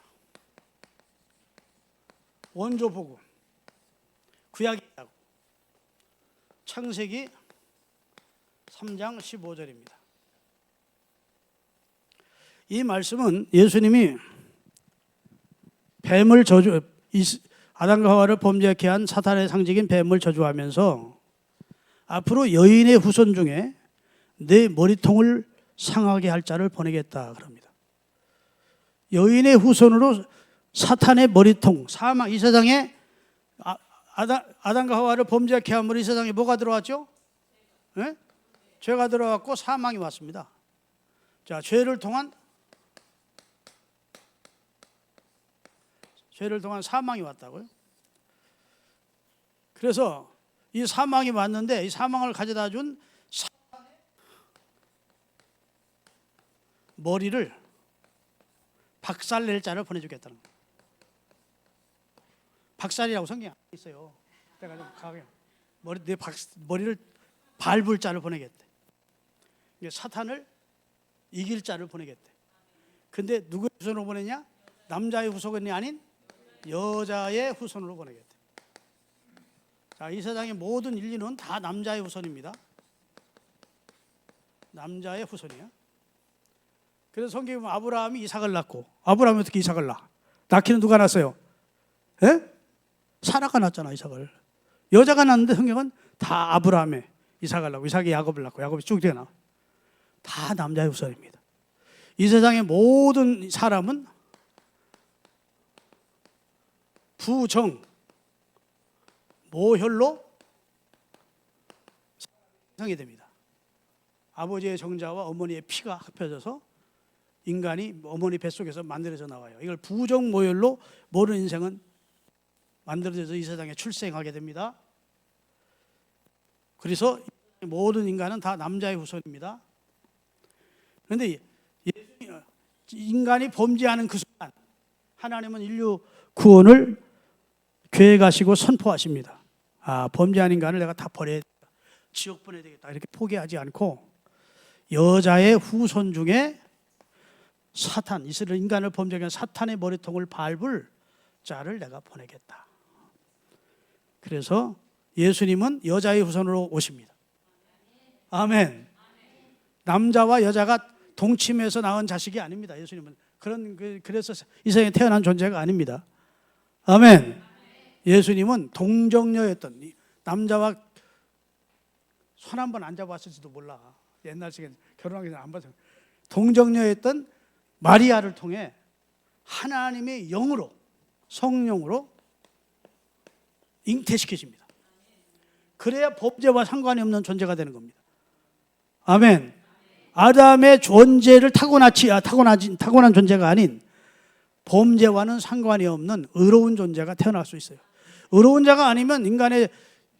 원조 복음. 구약이 있다고. 창세기 3장 15절입니다. 이 말씀은 예수님이 뱀을 아담과 하와를 범죄케 한 사탄의 상징인 뱀을 저주하면서 앞으로 여인의 후손 중에 내 머리통을 상하게 할 자를 보내겠다 그럽니다. 여인의 후손으로 사탄의 머리통, 사망, 이 세상에 아담과 하와를 범죄케 함으로 이 세상에 뭐가 들어왔죠? 네? 죄가 들어왔고 사망이 왔습니다. 자, 죄를 통한 사망이 왔다고요. 그래서 이 사망이 왔는데 이 사망을 가져다 준 머리를 박살낼 자를 보내주겠다는 거예요. 박살이라고 성경에 있어요. 내가 좀 가게 머리를 밟을 자를 보내겠대. 사탄을 이길 자를 보내겠대. 근데 누구의 후손으로 보내냐? 남자의 후손이 아닌 여자의 후손으로 보내겠대. 자, 이 세상의 모든 인류는 다 남자의 후손입니다. 남자의 후손이야. 그래서 성경에 보면 아브라함이 이삭을 낳고, 아브라함이 어떻게 이삭을 낳아? 낳기는 누가 낳았어요? 예? 사라가 낳았잖아, 이삭을. 여자가 낳는데 성경은 다 아브라함의 이삭을 낳고, 이삭이 야곱을 낳고, 야곱이 쭉 되나? 다 남자의 후손입니다. 이 세상의 모든 사람은 부정, 모혈로 생성이 됩니다. 아버지의 정자와 어머니의 피가 합해져서 인간이 어머니 뱃속에서 만들어져 나와요. 이걸 부정 모혈로 모든 인생은 만들어져서 이 세상에 출생하게 됩니다. 그래서 모든 인간은 다 남자의 후손입니다. 그런데 인간이 범죄하는 그 순간 하나님은 인류 구원을 계획하시고 선포하십니다. 범죄한 인간을 내가 다 버려야 되겠다. 지옥 보내야 되겠다. 이렇게 포기하지 않고 여자의 후손 중에 사탄, 이스라엘 인간을 범죄한 사탄의 머리통을 밟을 자를 내가 보내겠다. 그래서 예수님은 여자의 후손으로 오십니다. 아멘. 남자와 여자가 동침해서 낳은 자식이 아닙니다. 예수님은 그래서 이 세상에 태어난 존재가 아닙니다. 아멘. 예수님은 동정녀였던, 남자와 손 한 번 안 잡았을지도 몰라. 옛날 시기엔 결혼하기 전에 안 봤어요. 동정녀였던 마리아를 통해 하나님의 영으로, 성령으로 잉태시키십니다. 그래야 범죄와 상관이 없는 존재가 되는 겁니다. 아멘. 아담의 존재를 타고난 존재가 아닌 범죄와는 상관이 없는 의로운 존재가 태어날 수 있어요. 의로운 자가 아니면 인간의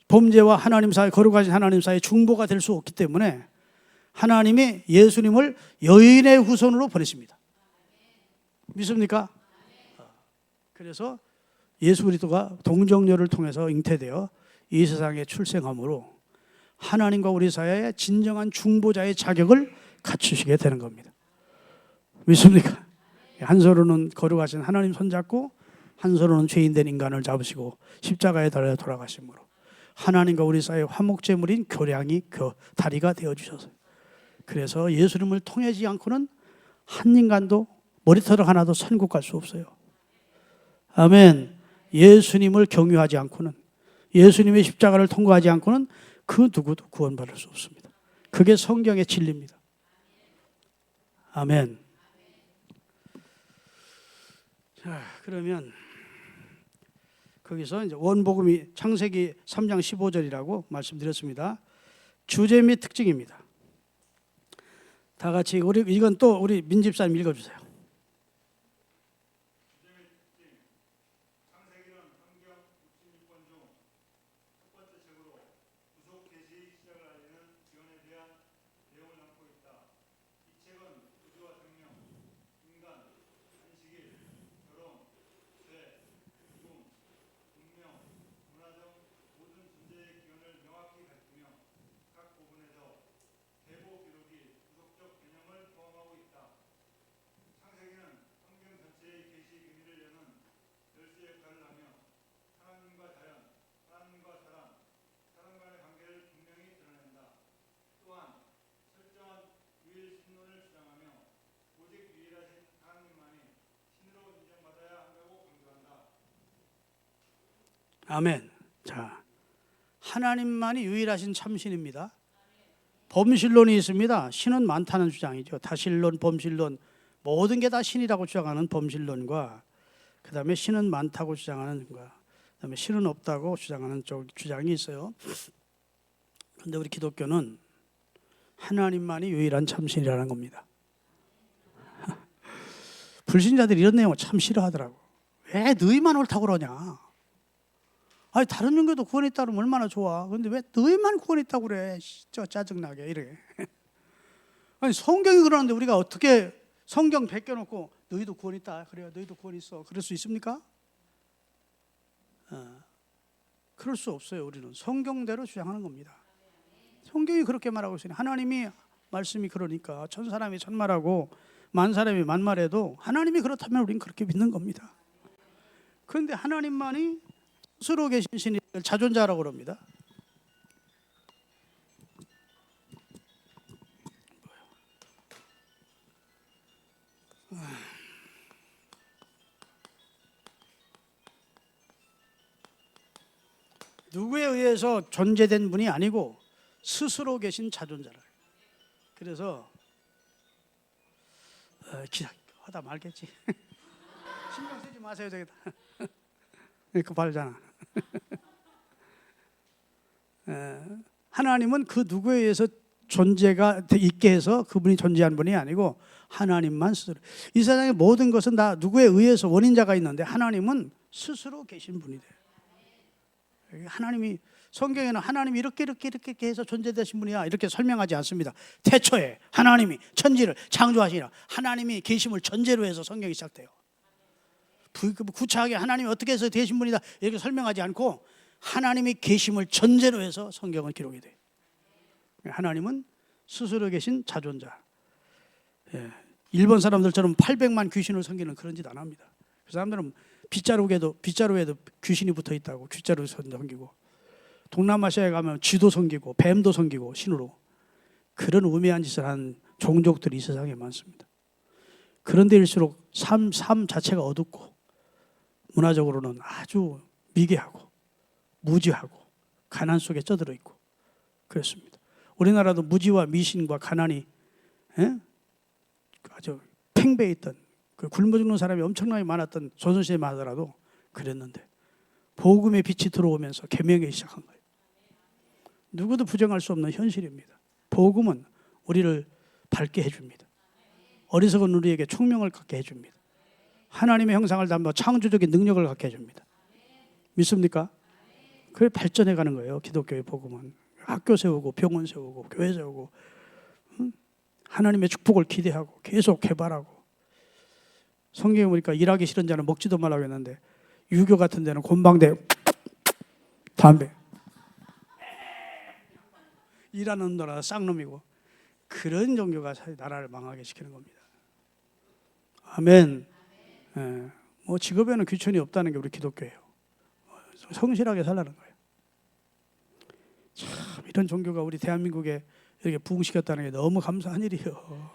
범죄와 하나님 사이, 거룩하신 하나님 사이 중보가 될 수 없기 때문에 하나님이 예수님을 여인의 후손으로 보내십니다. 믿습니까? 그래서 예수 그리스도가 동정녀를 통해서 잉태되어 이 세상에 출생함으로 하나님과 우리 사회의 진정한 중보자의 자격을 갖추시게 되는 겁니다. 믿습니까? 한 손으로는 거룩하신 하나님 손잡고 한 손으로는 죄인된 인간을 잡으시고 십자가에 달려 돌아가심으로 하나님과 우리 사회의 화목제물인 교량이 다리가 되어주셨어요. 그래서 예수님을 통하지 않고는 한 인간도 머리털 하나도 천국 갈 수 없어요. 아멘. 예수님을 경유하지 않고는, 예수님의 십자가를 통과하지 않고는 그 누구도 구원받을 수 없습니다. 그게 성경의 진리입니다. 아멘. 자, 그러면 거기서 이제 원복음이 창세기 3장 15절이라고 말씀드렸습니다. 주제 및 특징입니다. 다 같이 이건 또 우리 민집사님 읽어주세요. 아멘. 자, 하나님만이 유일하신 참신입니다. 범신론이 있습니다. 신은 많다는 주장이죠. 다신론, 범신론, 모든 게 다 신이라고 주장하는 범신론과 그 다음에 신은 많다고 주장하는 것과 그 다음에 신은 없다고 주장하는 주장이 있어요. 그런데 우리 기독교는 하나님만이 유일한 참신이라는 겁니다. 불신자들이 이런 내용을 참 싫어하더라고. 왜 너희만 옳다고 그러냐. 아니 다른 종교도 구원이 있다면 얼마나 좋아. 그런데 왜 너희만 구원이 있다고 그래. 진짜 짜증나게 이래. 아니 성경이 그러는데 우리가 어떻게 성경 베껴놓고 너희도 구원 있다. 그래요. 너희도 구원 있어. 그럴 수 있습니까? 그럴 수 없어요. 우리는 성경대로 주장하는 겁니다. 성경이 그렇게 말하고 있으니 하나님이 말씀이 그러니까 천사람이 천말하고 만사람이 만말해도 하나님이 그렇다면 우리는 그렇게 믿는 겁니다. 그런데 하나님만이 스스로 계신 신이 자존자라고 그럽니다. 누구에 의해서 존재된 분이 아니고 스스로 계신 자존자라. 그래서 하다 말겠지. 신경 쓰지 마세요. 되겠다. 급하잖아. 하나님은 그 누구에 의해서 존재가 있게 해서 그분이 존재한 분이 아니고 하나님만 스스로. 이 세상의 모든 것은 다 누구에 의해서 원인자가 있는데 하나님은 스스로 계신 분이 돼요. 하나님이 성경에는 하나님이 이렇게 해서 존재되신 분이야 이렇게 설명하지 않습니다. 태초에 하나님이 천지를 창조하시니라. 하나님이 계심을 전제로 해서 성경이 시작돼요. 구차하게 하나님이 어떻게 해서 되신 분이다 이렇게 설명하지 않고 하나님이 계심을 전제로 해서 성경은 기록이 돼요. 하나님은 스스로 계신 자존자. 예. 일본 사람들처럼 800만 귀신을 섬기는 그런 짓 안 합니다. 그 사람들은 빗자루에도 귀신이 붙어 있다고 빗자루 섬기고, 동남아시아에 가면 쥐도 섬기고 뱀도 섬기고 신으로, 그런 우매한 짓을 하는 종족들이 이 세상에 많습니다. 그런 데일수록 삶 자체가 어둡고 문화적으로는 아주 미개하고 무지하고 가난 속에 쩌들어 있고 그렇습니다. 우리나라도 무지와 미신과 가난이 아주 팽배해 있던, 그 굶어 죽는 사람이 엄청나게 많았던 조선시대만 하더라도 그랬는데 복음의 빛이 들어오면서 개명하기 시작한 거예요. 누구도 부정할 수 없는 현실입니다. 복음은 우리를 밝게 해줍니다. 어리석은 우리에게 총명을 갖게 해줍니다. 하나님의 형상을 담아 창조적인 능력을 갖게 해줍니다. 믿습니까? 그래 발전해가는 거예요. 기독교의 복음은 학교 세우고 병원 세우고 교회 세우고 하나님의 축복을 기대하고 계속 개발하고. 성경에 보니까 일하기 싫은 자는 먹지도 말라고 했는데 유교 같은 데는 곤방대 담배 일하는 놈이라 쌍놈이고, 그런 종교가 나라를 망하게 시키는 겁니다. 아멘. 예, 뭐 직업에는 귀천이 없다는 게 우리 기독교예요. 성실하게 살라는 거예요. 참 이런 종교가 우리 대한민국에 이렇게 부흥시켰다는 게 너무 감사한 일이에요.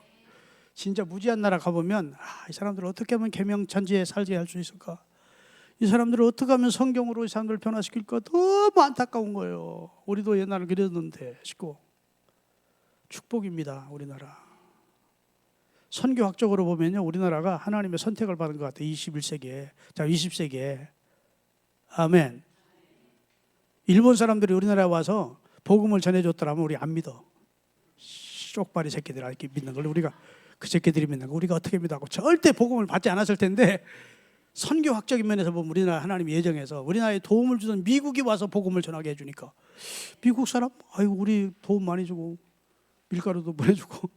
진짜 무지한 나라 가보면 이 사람들을 어떻게 하면 계명천지에 살게 할 수 있을까? 이 사람들을 어떻게 하면 성경으로 이 사람들을 변화시킬까? 너무 안타까운 거예요. 우리도 옛날에 그랬는데 싶고. 축복입니다, 우리나라. 선교학적으로 보면요, 우리나라가 하나님의 선택을 받은 것 같아요. 21세기에. 자, 20세기에. 아멘. 일본 사람들이 우리나라에 와서 복음을 전해줬더라면 우리 안 믿어. 쪽발이 새끼들 이렇게 믿는 걸 우리가, 그 새끼들이 믿는 거 우리가 어떻게 믿어하고 절대 복음을 받지 않았을 텐데, 선교학적인 면에서 보면 우리나라 하나님이 예정해서 우리나라에 도움을 주던 미국이 와서 복음을 전하게 해주니까, 미국 사람 아이고 우리 도움 많이 주고 밀가루도 보내주고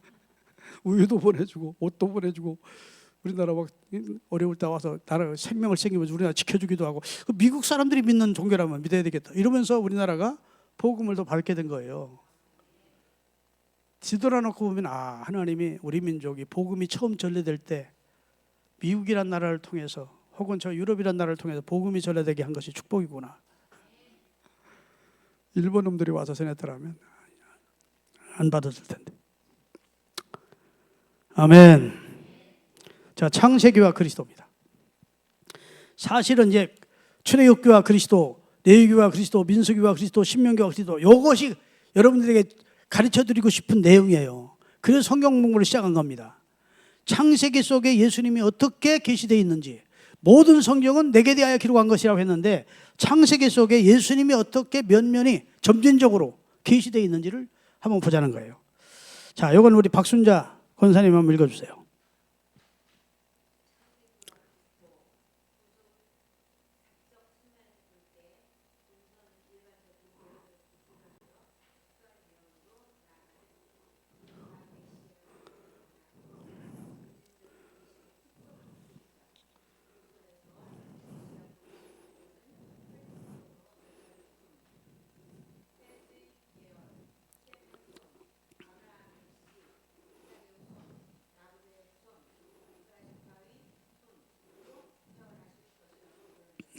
우유도 보내주고 옷도 보내주고, 우리나라 막 어려울 때 와서 나라 생명을 챙기면서 우리나라 지켜주기도 하고, 미국 사람들이 믿는 종교라면 믿어야 되겠다 이러면서 우리나라가 복음을 더 받게 된 거예요. 뒤돌아놓고 보면 하나님이 우리 민족이 복음이 처음 전래될 때 미국이란 나라를 통해서 혹은 저 유럽이란 나라를 통해서 복음이 전래되게 한 것이 축복이구나. 일본 놈들이 와서 전했더라면 안 받았을 텐데. 아멘. 자, 창세기와 그리스도입니다. 사실은 이제 출애굽기와 그리스도, 레위기와 그리스도, 민수기와 그리스도, 신명기와 그리스도, 이것이 여러분들에게 가르쳐드리고 싶은 내용이에요. 그래서 성경 공부를 시작한 겁니다. 창세기 속에 예수님이 어떻게 계시되어 있는지, 모든 성경은 내게 대하여 기록한 것이라고 했는데 창세기 속에 예수님이 어떻게 면면이 점진적으로 계시되어 있는지를 한번 보자는 거예요. 자, 이건 우리 박순자 권사님 한번 읽어주세요.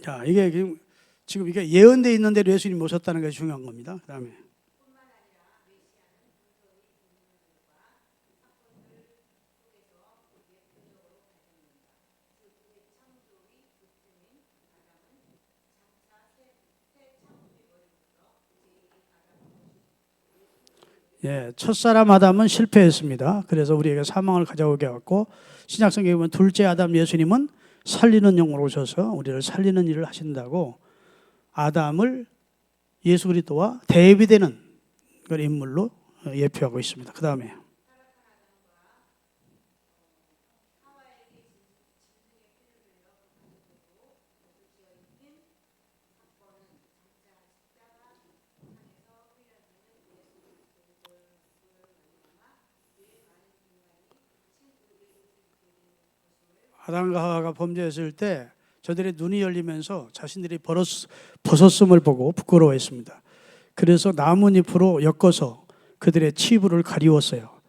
자, 이게 지금 이게 예언되어 있는 대로 예수님이 오셨다는 게 중요한 겁니다. 그 다음에 첫사람 아담은 실패했습니다. 그래서 우리에게 사망을 가져오게 해왔고, 신약성경에 보면 둘째 아담 예수님은 살리는 영으로 오셔서 우리를 살리는 일을 하신다고 아담을 예수 그리스도와 대비되는 그런 인물로 예표하고 있습니다. 그 다음에 아담과 하와가 범죄했을 때 저들의 눈이 열리면서 자신들이 벗었음을 보고 부끄러워했습니다. 그래서 나뭇잎으로 엮어서 그들의 치부를 가리웠어요.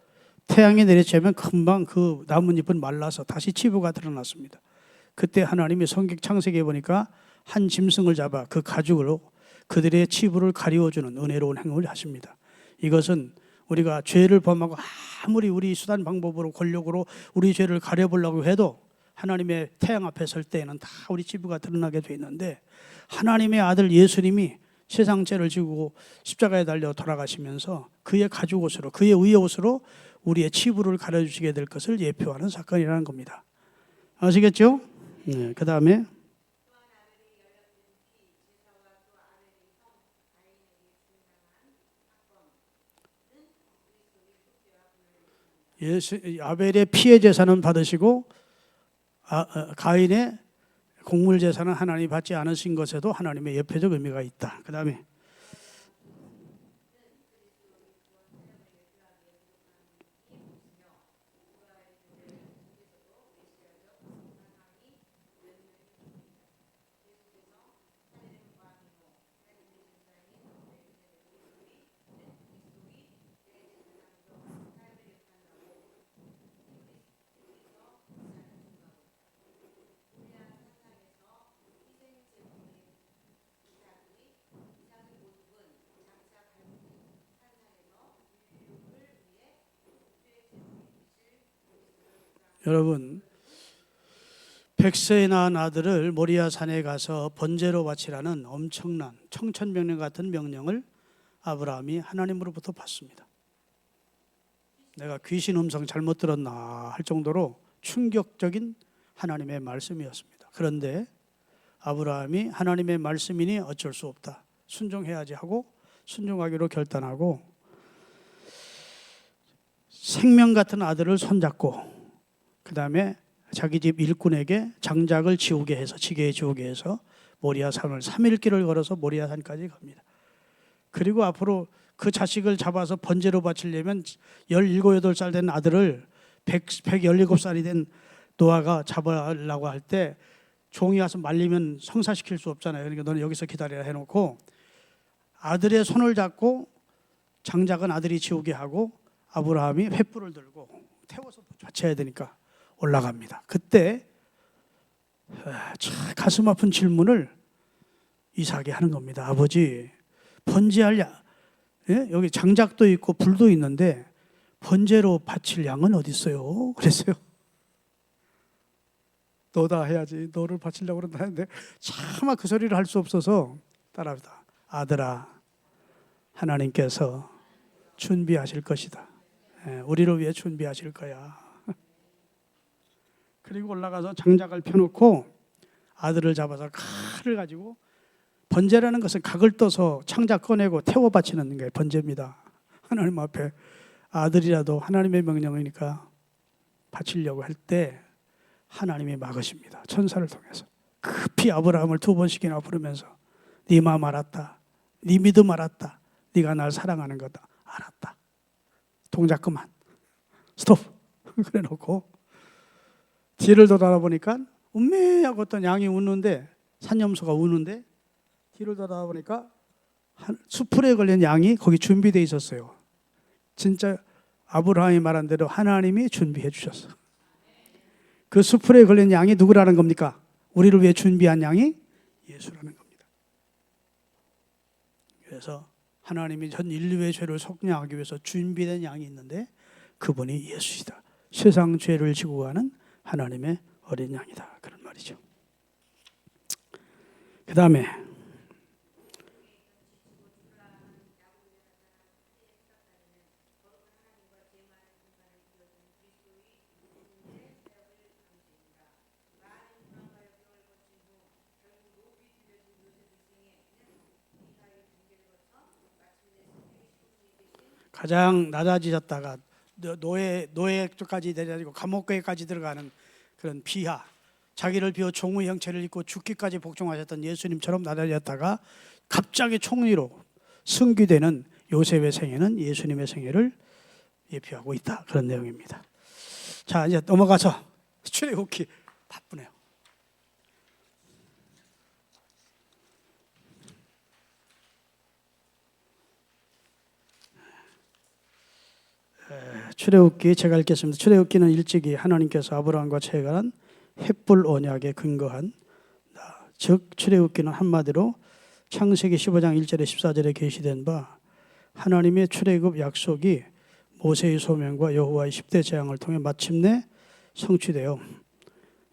태양이 내리쬐면 금방 그 나뭇잎은 말라서 다시 치부가 드러났습니다. 그때 하나님이 성경 창세기에 보니까 한 짐승을 잡아 그 가죽으로 그들의 치부를 가리워주는 은혜로운 행동을 하십니다. 이것은 우리가 죄를 범하고 아무리 우리 수단 방법으로 권력으로 우리 죄를 가려보려고 해도 하나님의 태양 앞에 설 때에는 다 우리 치부가 드러나게 돼 있는데, 하나님의 아들 예수님이 세상 죄를 지고 십자가에 달려 돌아가시면서 그의 가죽 옷으로, 그의 의의 옷으로 우리의 치부를 가려주시게 될 것을 예표하는 사건이라는 겁니다. 아시겠죠? 네, 그 다음에 아벨의 피의 제사는 받으시고 가인의 곡물 제사는 하나님이 받지 않으신 것에도 하나님의 예표적 의미가 있다. 그 다음에 여러분, 100세에 낳은 아들을 모리아 산에 가서 번제로 바치라는 엄청난 청천벽력 같은 명령을 아브라함이 하나님으로부터 받습니다. 내가 귀신 음성 잘못 들었나 할 정도로 충격적인 하나님의 말씀이었습니다. 그런데 아브라함이 하나님의 말씀이니 어쩔 수 없다, 순종해야지 하고 순종하기로 결단하고 생명 같은 아들을 손잡고 그 다음에 자기 집 일꾼에게 장작을 지우게 해서, 지게에 지우게 해서 모리아산을 3일 길을 걸어서 모리아산까지 갑니다. 그리고 앞으로 그 자식을 잡아서 번제로 바치려면 17, 18살 된 아들을 117살이 된 노아가 잡으려고 할 때 종이 와서 말리면 성사시킬 수 없잖아요. 그러니까 너는 여기서 기다려라 해놓고 아들의 손을 잡고 장작은 아들이 지우게 하고 아브라함이 횃불을 들고 태워서 바쳐야 되니까 올라갑니다. 그때 가슴 아픈 질문을 이삭이 하는 겁니다. 아버지, 번제할 여기 장작도 있고 불도 있는데 번제로 바칠 양은 어디 있어요? 그랬어요. 너다 해야지, 너를 바치려고 그런다 하는데 차마 그 소리를 할 수 없어서 따라합니다. 아들아, 하나님께서 준비하실 것이다. 우리를 위해 준비하실 거야. 그리고 올라가서 장작을 펴놓고 아들을 잡아서 칼을 가지고, 번제라는 것은 각을 떠서 창작 꺼내고 태워 바치는 게 번제입니다. 하나님 앞에 아들이라도 하나님의 명령이니까 바치려고 할 때 하나님이 막으십니다. 천사를 통해서 급히 아브라함을 2번씩이나 부르면서 네 마음 알았다, 네 믿음 알았다, 네가 날 사랑하는 거다 알았다, 동작 그만, 스톱. 그래 놓고 뒤를 돌아보니까 운매하고 어떤 양이 우는데, 산염소가 우는데 뒤를 돌아보니까 수풀에 걸린 양이 거기 준비되어 있었어요. 진짜 아브라함이 말한 대로 하나님이 준비해 주셨어. 그 수풀에 걸린 양이 누구라는 겁니까? 우리를 위해 준비한 양이 예수라는 겁니다. 그래서 하나님이 전 인류의 죄를 속량하기 위해서 준비된 양이 있는데 그분이 예수이다. 세상 죄를 지고 가는 하나님의 어린 양이다, 그런 말이죠. 그 다음에 가장 낮아지셨다가 노예까지 내려지고 감옥에까지 들어가는 그런 비하, 자기를 비워 종의 형체를 입고 죽기까지 복종하셨던 예수님처럼 낮아졌다가 갑자기 총리로 승귀되는 요셉의 생애는 예수님의 생애를 예표하고 있다, 그런 내용입니다. 자, 이제 넘어가서 출애굽기 바쁘네요. 출애굽기 제가 읽겠습니다. 출애굽기는 일찍이 하나님께서 아브라함과 체결한 횃불 언약에 근거한, 즉 출애굽기는 한마디로 창세기 15장 1절에 14절에 계시된 바 하나님의 출애굽 약속이 모세의 소명과 여호와의 10대 재앙을 통해 마침내 성취되어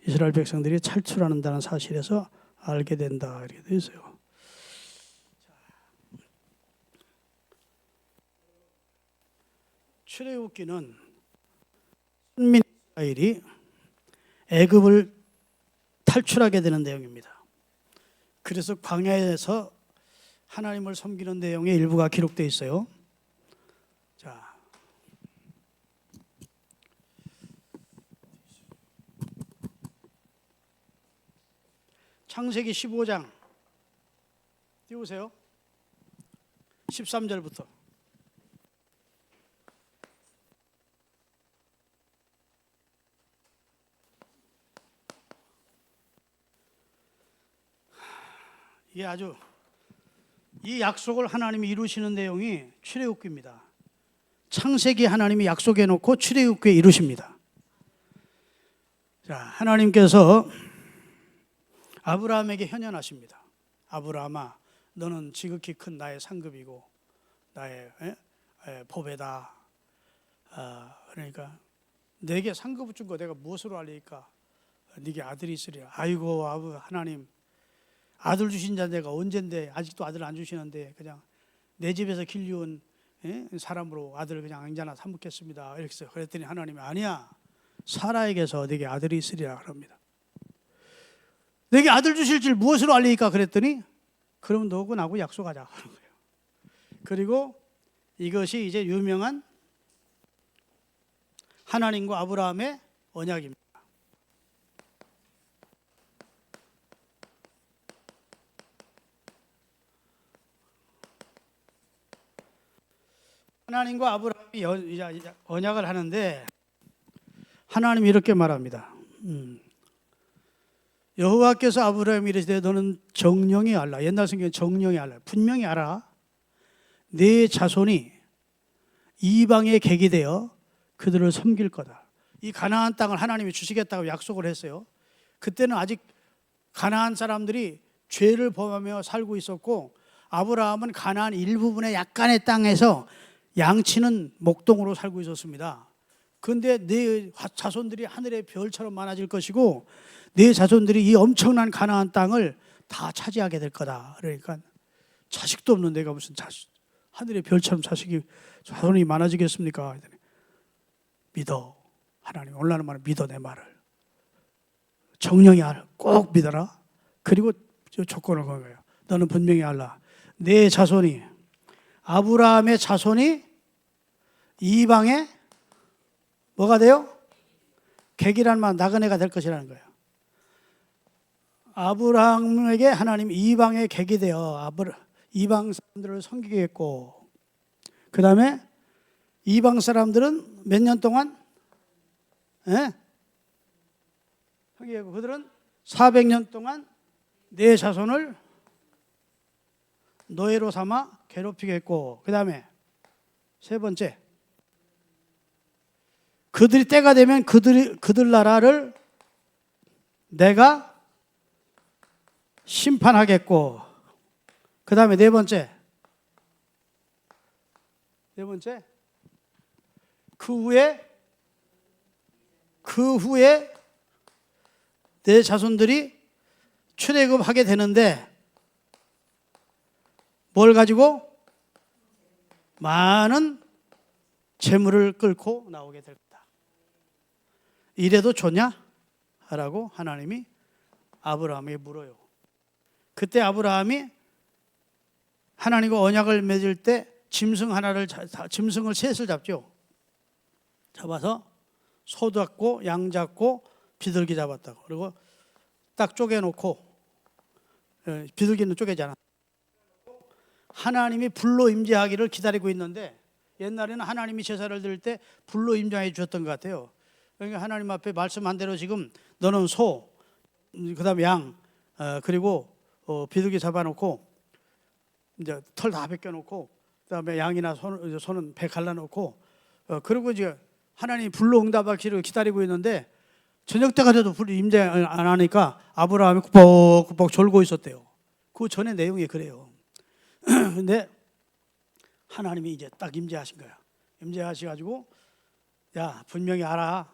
이스라엘 백성들이 탈출한다는 사실에서 알게 된다, 이렇게 되어 있어요. 출애굽기는 선민 이스라엘이 애굽을 탈출하게 되는 내용입니다. 그래서 광야에서 하나님을 섬기는 내용의 일부가 기록되어 있어요. 자, 창세기 15장 띄우세요. 13절부터. 이게 아주 이 약속을 하나님이 이루시는 내용이 출애굽기입니다. 창세기 하나님이 약속해 놓고 출애굽기에 이루십니다. 자, 하나님께서 아브라함에게 현현하십니다. 아브라함아, 너는 지극히 큰 나의 상급이고 나의 보배다. 그러니까 내게 상급을 준 거 내가 무엇으로 알리까? 네게 아들이 있으리라. 아이고 하나님, 아들 주신 자 내가 언젠데 아직도 아들 안 주시는데 그냥 내 집에서 길리운 사람으로 아들을 그냥 앙자나 삼겠습니다. 이렇게 해서 그랬더니 하나님이 아니야, 사라에게서 네게 아들이 있으리라 그럽니다. 내게 아들 주실 줄 무엇으로 알리까? 그랬더니 그럼 너하고 나하고 약속하자 하는 거예요. 그리고 이것이 이제 유명한 하나님과 아브라함의 언약입니다. 하나님과 아브라함이 언약을 하는데 하나님이 이렇게 말합니다. 여호와께서 아브라함이 이르시되 너는 정령이 알라. 옛날 성경에 정령이 알라. 분명히 알아. 네 자손이 이방의 객이 되어 그들을 섬길 거다. 이 가나안 땅을 하나님이 주시겠다고 약속을 했어요. 그때는 아직 가나안 사람들이 죄를 범하며 살고 있었고 아브라함은 가나안 일부분의 약간의 땅에서 양치는 목동으로 살고 있었습니다. 그런데 네 자손들이 하늘의 별처럼 많아질 것이고 네 자손들이 이 엄청난 가나안 땅을 다 차지하게 될 거다. 그러니까 자식도 없는 내가 무슨 하늘의 별처럼 자손이 많아지겠습니까? 믿어. 하나님 올라는 말은 믿어. 내 말을 정령이 알아. 꼭 믿어라. 그리고 조건을 건 거예요. 너는 분명히 알라. 내 자손이, 아브라함의 자손이 이방에 뭐가 돼요? 객이란 말, 나그네가 될 것이라는 거예요. 아브라함에게 하나님 이방의 객이 되어 이방 사람들을 섬기겠고, 그 다음에 이방 사람들은 몇 년 동안 섬기겠고, 그들은 400년 동안 내 자손을 노예로 삼아 괴롭히겠고, 그 다음에 세 번째, 그들이 때가 되면 그들 나라를 내가 심판하겠고, 그 다음에 네 번째, 그 후에 내 자손들이 출애굽하게 되는데 뭘 가지고? 많은 재물을 끌고 나오게 될 거다. 이래도 좋냐? 라고 하나님이 아브라함에게 물어요. 그때 아브라함이 하나님과 언약을 맺을 때 짐승을 셋을 잡죠. 잡아서 소 잡고 양 잡고 비둘기 잡았다고. 그리고 딱 쪼개놓고, 비둘기는 쪼개잖아. 하나님이 불로 임재하기를 기다리고 있는데, 옛날에는 하나님이 제사를 드릴 때 불로 임재해 주셨던 것 같아요. 그러니까 하나님 앞에 말씀한 대로 지금 너는 소, 그 다음에 양, 그리고 비둘기 잡아놓고 이제 털 다 벗겨놓고, 그 다음에 양이나 소는 배 갈라놓고, 그리고 이제 하나님 불로 응답하기를 기다리고 있는데 저녁 때가 돼도 불이 임재 안 하니까 아브라함이 꾸벅꾸벅 졸고 있었대요. 그 전에 내용이 그래요. 근데 하나님이 이제 딱 임재하신 거야. 임재하셔가지고 야, 분명히 알아.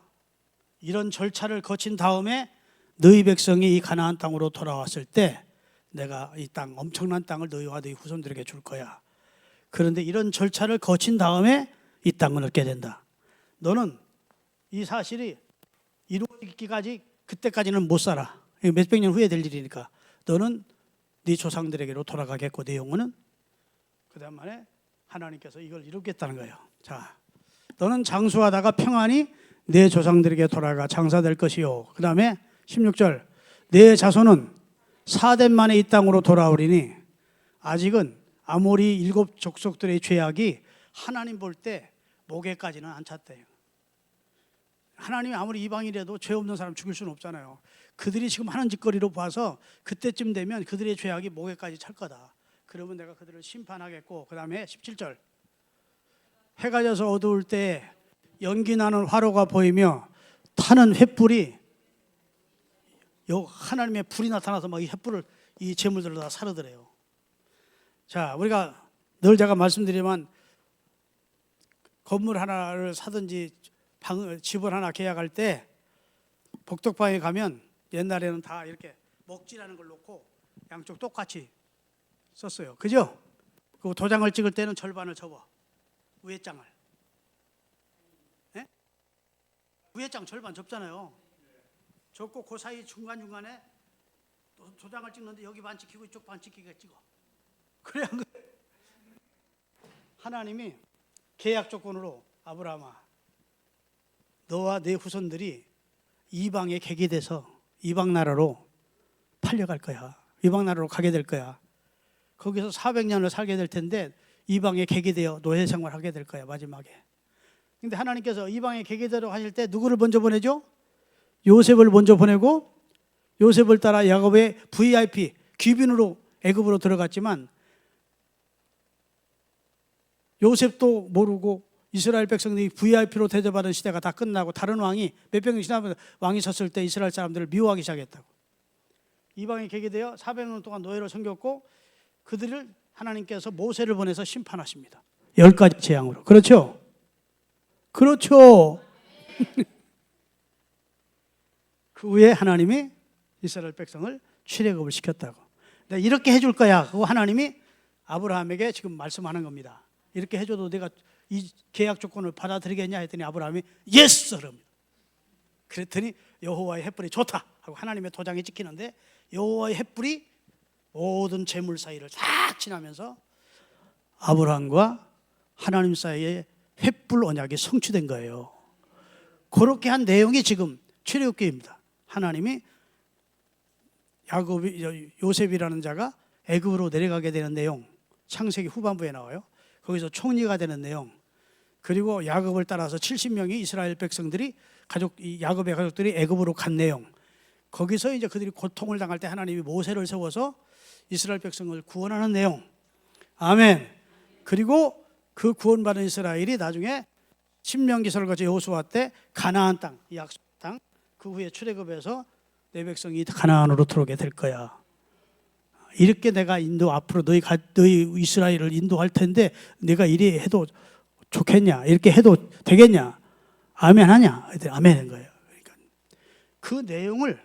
이런 절차를 거친 다음에 너희 백성이 이 가나안 땅으로 돌아왔을 때 내가 이 땅, 엄청난 땅을 너희와 너희 후손들에게 줄 거야. 그런데 이런 절차를 거친 다음에 이 땅을 얻게 된다. 너는 이 사실이 이루어지기까지 그때까지는 못 살아. 몇백 년 후에 될 일이니까 너는 네 조상들에게로 돌아가겠고 네 영혼은 그 다음에 하나님께서 이걸 이루겠다는 거예요. 자, 너는 장수하다가 평안히 내 조상들에게 돌아가 장사될 것이요. 그 다음에 16절 내 자손은 4대 만에 이 땅으로 돌아오리니 아직은 아모리 7 족속들의 죄악이 하나님 볼 때 목에까지는 안 찼대요. 하나님이 아무리 이방이라도 죄 없는 사람 죽일 수는 없잖아요. 그들이 지금 하는 짓거리로 봐서 그때쯤 되면 그들의 죄악이 목에까지 찰 거다. 그러면 내가 그들을 심판하겠고, 그 다음에 17절 해가 져서 어두울 때 연기 나는 화로가 보이며 타는 횃불이 하나님의 불이 나타나서 막 이 횃불을 이 재물들을 다 사르더래요. 자, 우리가 늘 제가 말씀드리지만 건물 하나를 사든지 집을 하나 계약할 때 복덕방에 가면 옛날에는 다 이렇게 먹지라는 걸 놓고 양쪽 똑같이 썼어요. 그죠? 그 도장을 찍을 때는 절반을 접어. 위에 장을. 네? 위에 장 절반 접잖아요. 접고 그 사이 중간중간에 도장을 찍는데 여기 반 찍히고 이쪽 반 찍히게 찍어. 그래야 하나님이 계약 조건으로 아브라함아 너와 네 후손들이 이방에 객이 돼서 이방 나라로 팔려갈 거야. 이방 나라로 가게 될 거야. 거기서 400년을 살게 될 텐데 이방에 객이 되어 노예 생활하게 될 거야 마지막에. 근데 하나님께서 이방에 객이 되도록 하실 때 누구를 먼저 보내죠? 요셉을 먼저 보내고 요셉을 따라 야곱의 VIP 귀빈으로 애굽으로 들어갔지만 요셉도 모르고 이스라엘 백성들이 VIP로 대접받은 시대가 다 끝나고 다른 왕이 몇백 년 지나면서 왕이 섰을 때 이스라엘 사람들을 미워하기 시작했다고. 이방에 객이 되어 400년 동안 노예로 섬겼고 그들을 하나님께서 모세를 보내서 심판하십니다. 10가지 재앙으로. 그렇죠? 그렇죠. 그 후에 하나님이 이스라엘 백성을 출애굽을 시켰다고. 내가 이렇게 해줄 거야. 그거 하나님이 아브라함에게 지금 말씀하는 겁니다. 이렇게 해줘도 내가 이 계약 조건을 받아들이겠냐 했더니 아브라함이 예스! 그랬더니 여호와의 횃불이 좋다 하고 하나님의 도장이 찍히는데 여호와의 횃불이 모든 재물 사이를 싹 지나면서 아브라함과 하나님 사이에 횃불 언약이 성취된 거예요. 그렇게 한 내용이 지금 출애굽기입니다. 하나님이 요셉이라는 자가 애굽으로 내려가게 되는 내용, 창세기 후반부에 나와요. 거기서 총리가 되는 내용, 그리고 야곱을 따라서 70명이 이스라엘 백성들이 야곱의 가족들이 애굽으로 간 내용, 거기서 이제 그들이 고통을 당할 때 하나님이 모세를 세워서 이스라엘 백성을 구원하는 내용. 아멘. 그리고 그 구원받은 이스라엘이 나중에 신명기서를 거쳐 여호수아 때 가나안 땅, 약속 땅, 그 후에 출애굽해서 내 백성이 가나안으로 들어오게 될 거야. 이렇게 내가 앞으로 너희 이스라엘을 인도할 텐데 내가 이리 해도 좋겠냐? 이렇게 해도 되겠냐? 아멘 하냐? 아멘 한 거예요. 그러니까 그 내용을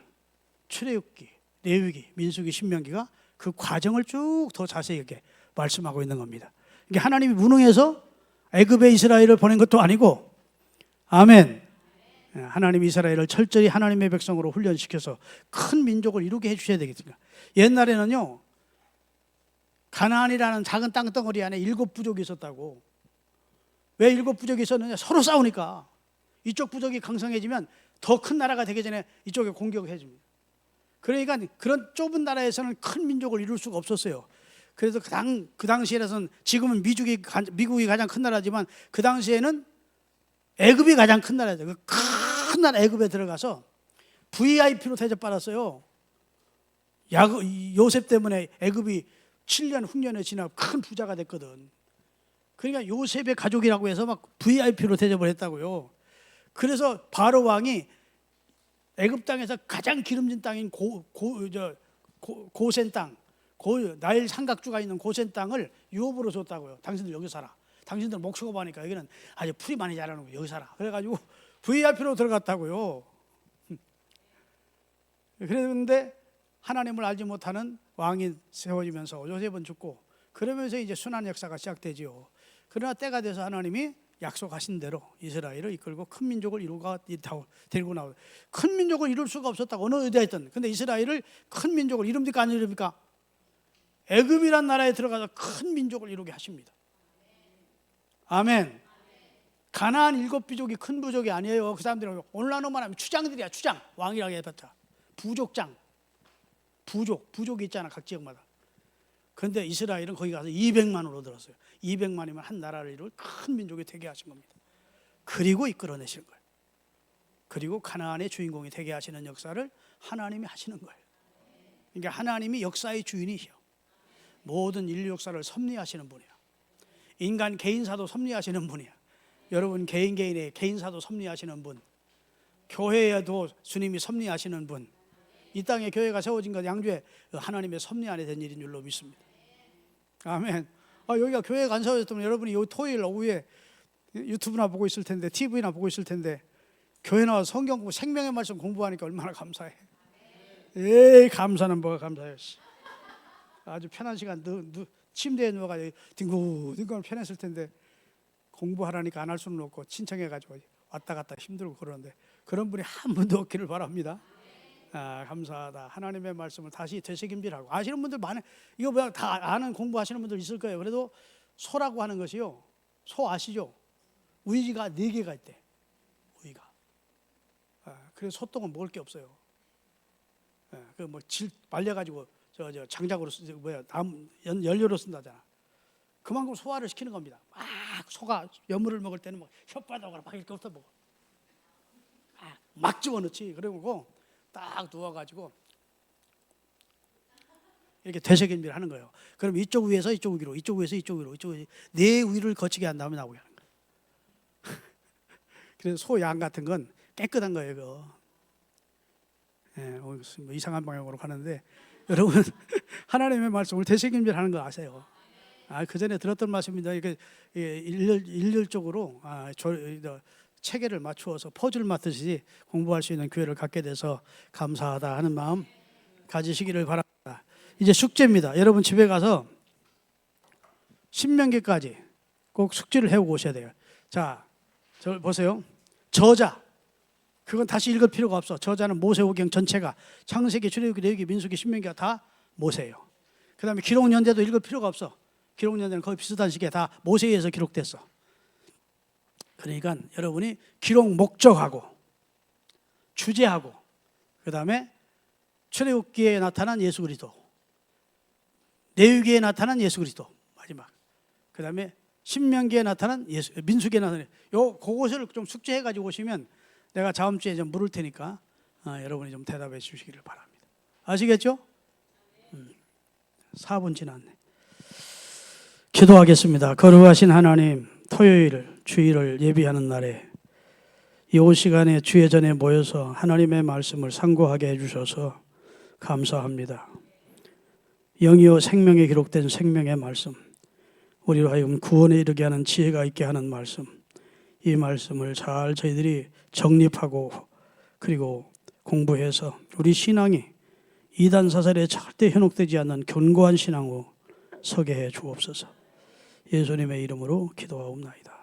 출애굽기, 레위기, 민수기, 신명기가 그 과정을 쭉 더 자세하게 말씀하고 있는 겁니다. 이게 하나님이 무능해서 애굽에 이스라엘을 보낸 것도 아니고, 아멘. 하나님 이스라엘을 철저히 하나님의 백성으로 훈련시켜서 큰 민족을 이루게 해주셔야 되겠습니다. 옛날에는요, 가나안이라는 작은 땅덩어리 안에 7부족이 있었다고. 왜 7부족이 있었느냐? 서로 싸우니까. 이쪽 부족이 강성해지면 더 큰 나라가 되기 전에 이쪽에 공격을 해줍니다. 그러니까 그런 좁은 나라에서는 큰 민족을 이룰 수가 없었어요. 그래서 그 당시에는 지금은 미국이 가장 큰 나라지만 그 당시에는 애굽이 가장 큰 나라죠. 그 큰 나라 애굽에 들어가서 VIP로 대접받았어요. 요셉 때문에 애굽이 7년 흉년에 지나 큰 부자가 됐거든. 그러니까 요셉의 가족이라고 해서 막 VIP로 대접을 했다고요. 그래서 바로 왕이 애굽 땅에서 가장 기름진 땅인 고센 땅, 나일 삼각주가 있는 고센 땅을 유업으로 줬다고요. 당신들 여기 살아. 당신들 목수고 보니까 여기는 아주 풀이 많이 자라는 거 여기 살아. 그래가지고 VIP로 들어갔다고요. 그런데 하나님을 알지 못하는 왕이 세워지면서 요셉은 죽고, 그러면서 이제 순환 역사가 시작되지요. 그러나 때가 돼서 하나님이 약속하신 대로 이스라엘을 이끌고 큰 민족을 데리고 나오고, 큰 민족을 이룰 수가 없었다고 어느 어디에 있든. 근데 이스라엘을 큰 민족을 이룹니까 안 이룹니까? 애굽이란 나라에 들어가서 큰 민족을 이루게 하십니다. 아멘. 가나안 7부족이 큰 부족이 아니에요. 그 사람들은 오늘날로 말하면 추장들이야. 추장, 왕이라고 해봤자 부족장, 부족이 있잖아 각 지역마다. 그런데 이스라엘은 거기 가서 200만으로 들었어요. 200만이면 한 나라를 이룰 큰 민족이 되게 하신 겁니다. 그리고 이끌어내시는 거예요. 그리고 가나안의 주인공이 되게 하시는 역사를 하나님이 하시는 거예요. 그러니까 하나님이 역사의 주인이시요, 모든 인류 역사를 섭리하시는 분이야. 인간 개인사도 섭리하시는 분이야. 여러분 개인의 개인사도 섭리하시는 분, 교회에도 주님이 섭리하시는 분, 이 땅에 교회가 세워진 것 양주에 하나님의 섭리 안에 된 일인 줄로 믿습니다. 아멘. 여기가 교회가 안 세워졌다면 여러분이 이 토요일 오후에 유튜브나 보고 있을 텐데, TV나 보고 있을 텐데, 교회 나와서 성경 공부, 생명의 말씀 공부하니까 얼마나 감사해. 감사는 뭐가 감사해요. 아주 편한 시간 침대에 누워가지고 뒹굴뒹굴 편했을 텐데, 공부하라니까 안 할 수는 없고 신청해가지고 왔다 갔다 힘들고 그러는데, 그런 분이 한 분도 없기를 바랍니다. 감사하다. 하나님의 말씀을 다시 되새김질하고. 아시는 분들 많아요. 이거 뭐 다 아는 공부하시는 분들 있을 거예요. 그래도 소라고 하는 것이요, 소 아시죠? 우이가 4개가 있대. 우이가. 그래서 소똥은 먹을 게 없어요. 질 말려가지고 저 장작으로 연료로 쓴다잖아. 그만큼 소화를 시키는 겁니다. 소가 여물을 먹을 때는 혓바닥으로 막 이렇게 훑어 먹어. 막 집어넣지. 그리고 딱 누워가지고 이렇게 되새김질 하는 거예요. 그럼 이쪽 위에서 이쪽 위로, 이쪽 위에서 이쪽 위로, 이쪽 위로, 4위를 거치게 한 다음에 나오게 하는 거예요. 그래서 소 양 같은 건 깨끗한 거예요. 뭐 이상한 방향으로 가는데, 여러분 하나님의 말씀을 되새김질 하는 거 아세요? 그 전에 들었던 말씀입니다. 이게 일률적으로 체계를 맞추어서 퍼즐 맞듯이 공부할 수 있는 기회를 갖게 돼서 감사하다 하는 마음 가지시기를 바랍니다. 이제 숙제입니다. 여러분 집에 가서 신명기까지 꼭 숙제를 해오고 오셔야 돼요. 자, 저 보세요. 저자, 그건 다시 읽을 필요가 없어. 저자는 모세오경 전체가 창세기, 출애굽기, 레위기, 민수기, 신명기가 다 모세예요. 그 다음에 기록연대도 읽을 필요가 없어. 기록연대는 거의 비슷한 시기에 다 모세에 의해서 기록됐어. 그러니까 여러분이 기록 목적하고 주제하고, 그 다음에 출애굽기에 나타난 예수 그리스도, 레위기에 나타난 예수 그리스도 마지막, 그 다음에 신명기에 나타난 민수기에 나타난 그것을 좀 숙제해 가지고 오시면 내가 다음 주에 좀 물을 테니까 여러분이 좀 대답해 주시기를 바랍니다. 아시겠죠? 4분 지났네. 기도하겠습니다. 거룩하신 하나님, 토요일 주일을 예비하는 날에 이 시간에 주의 전에 모여서 하나님의 말씀을 상고하게 해주셔서 감사합니다. 영이요 생명에 기록된 생명의 말씀, 우리로 하여금 구원에 이르게 하는 지혜가 있게 하는 말씀, 이 말씀을 잘 저희들이 정립하고 그리고 공부해서 우리 신앙이 이단 사설에 절대 현혹되지 않는 견고한 신앙으로 서게 해 주옵소서. 예수님의 이름으로 기도하옵나이다.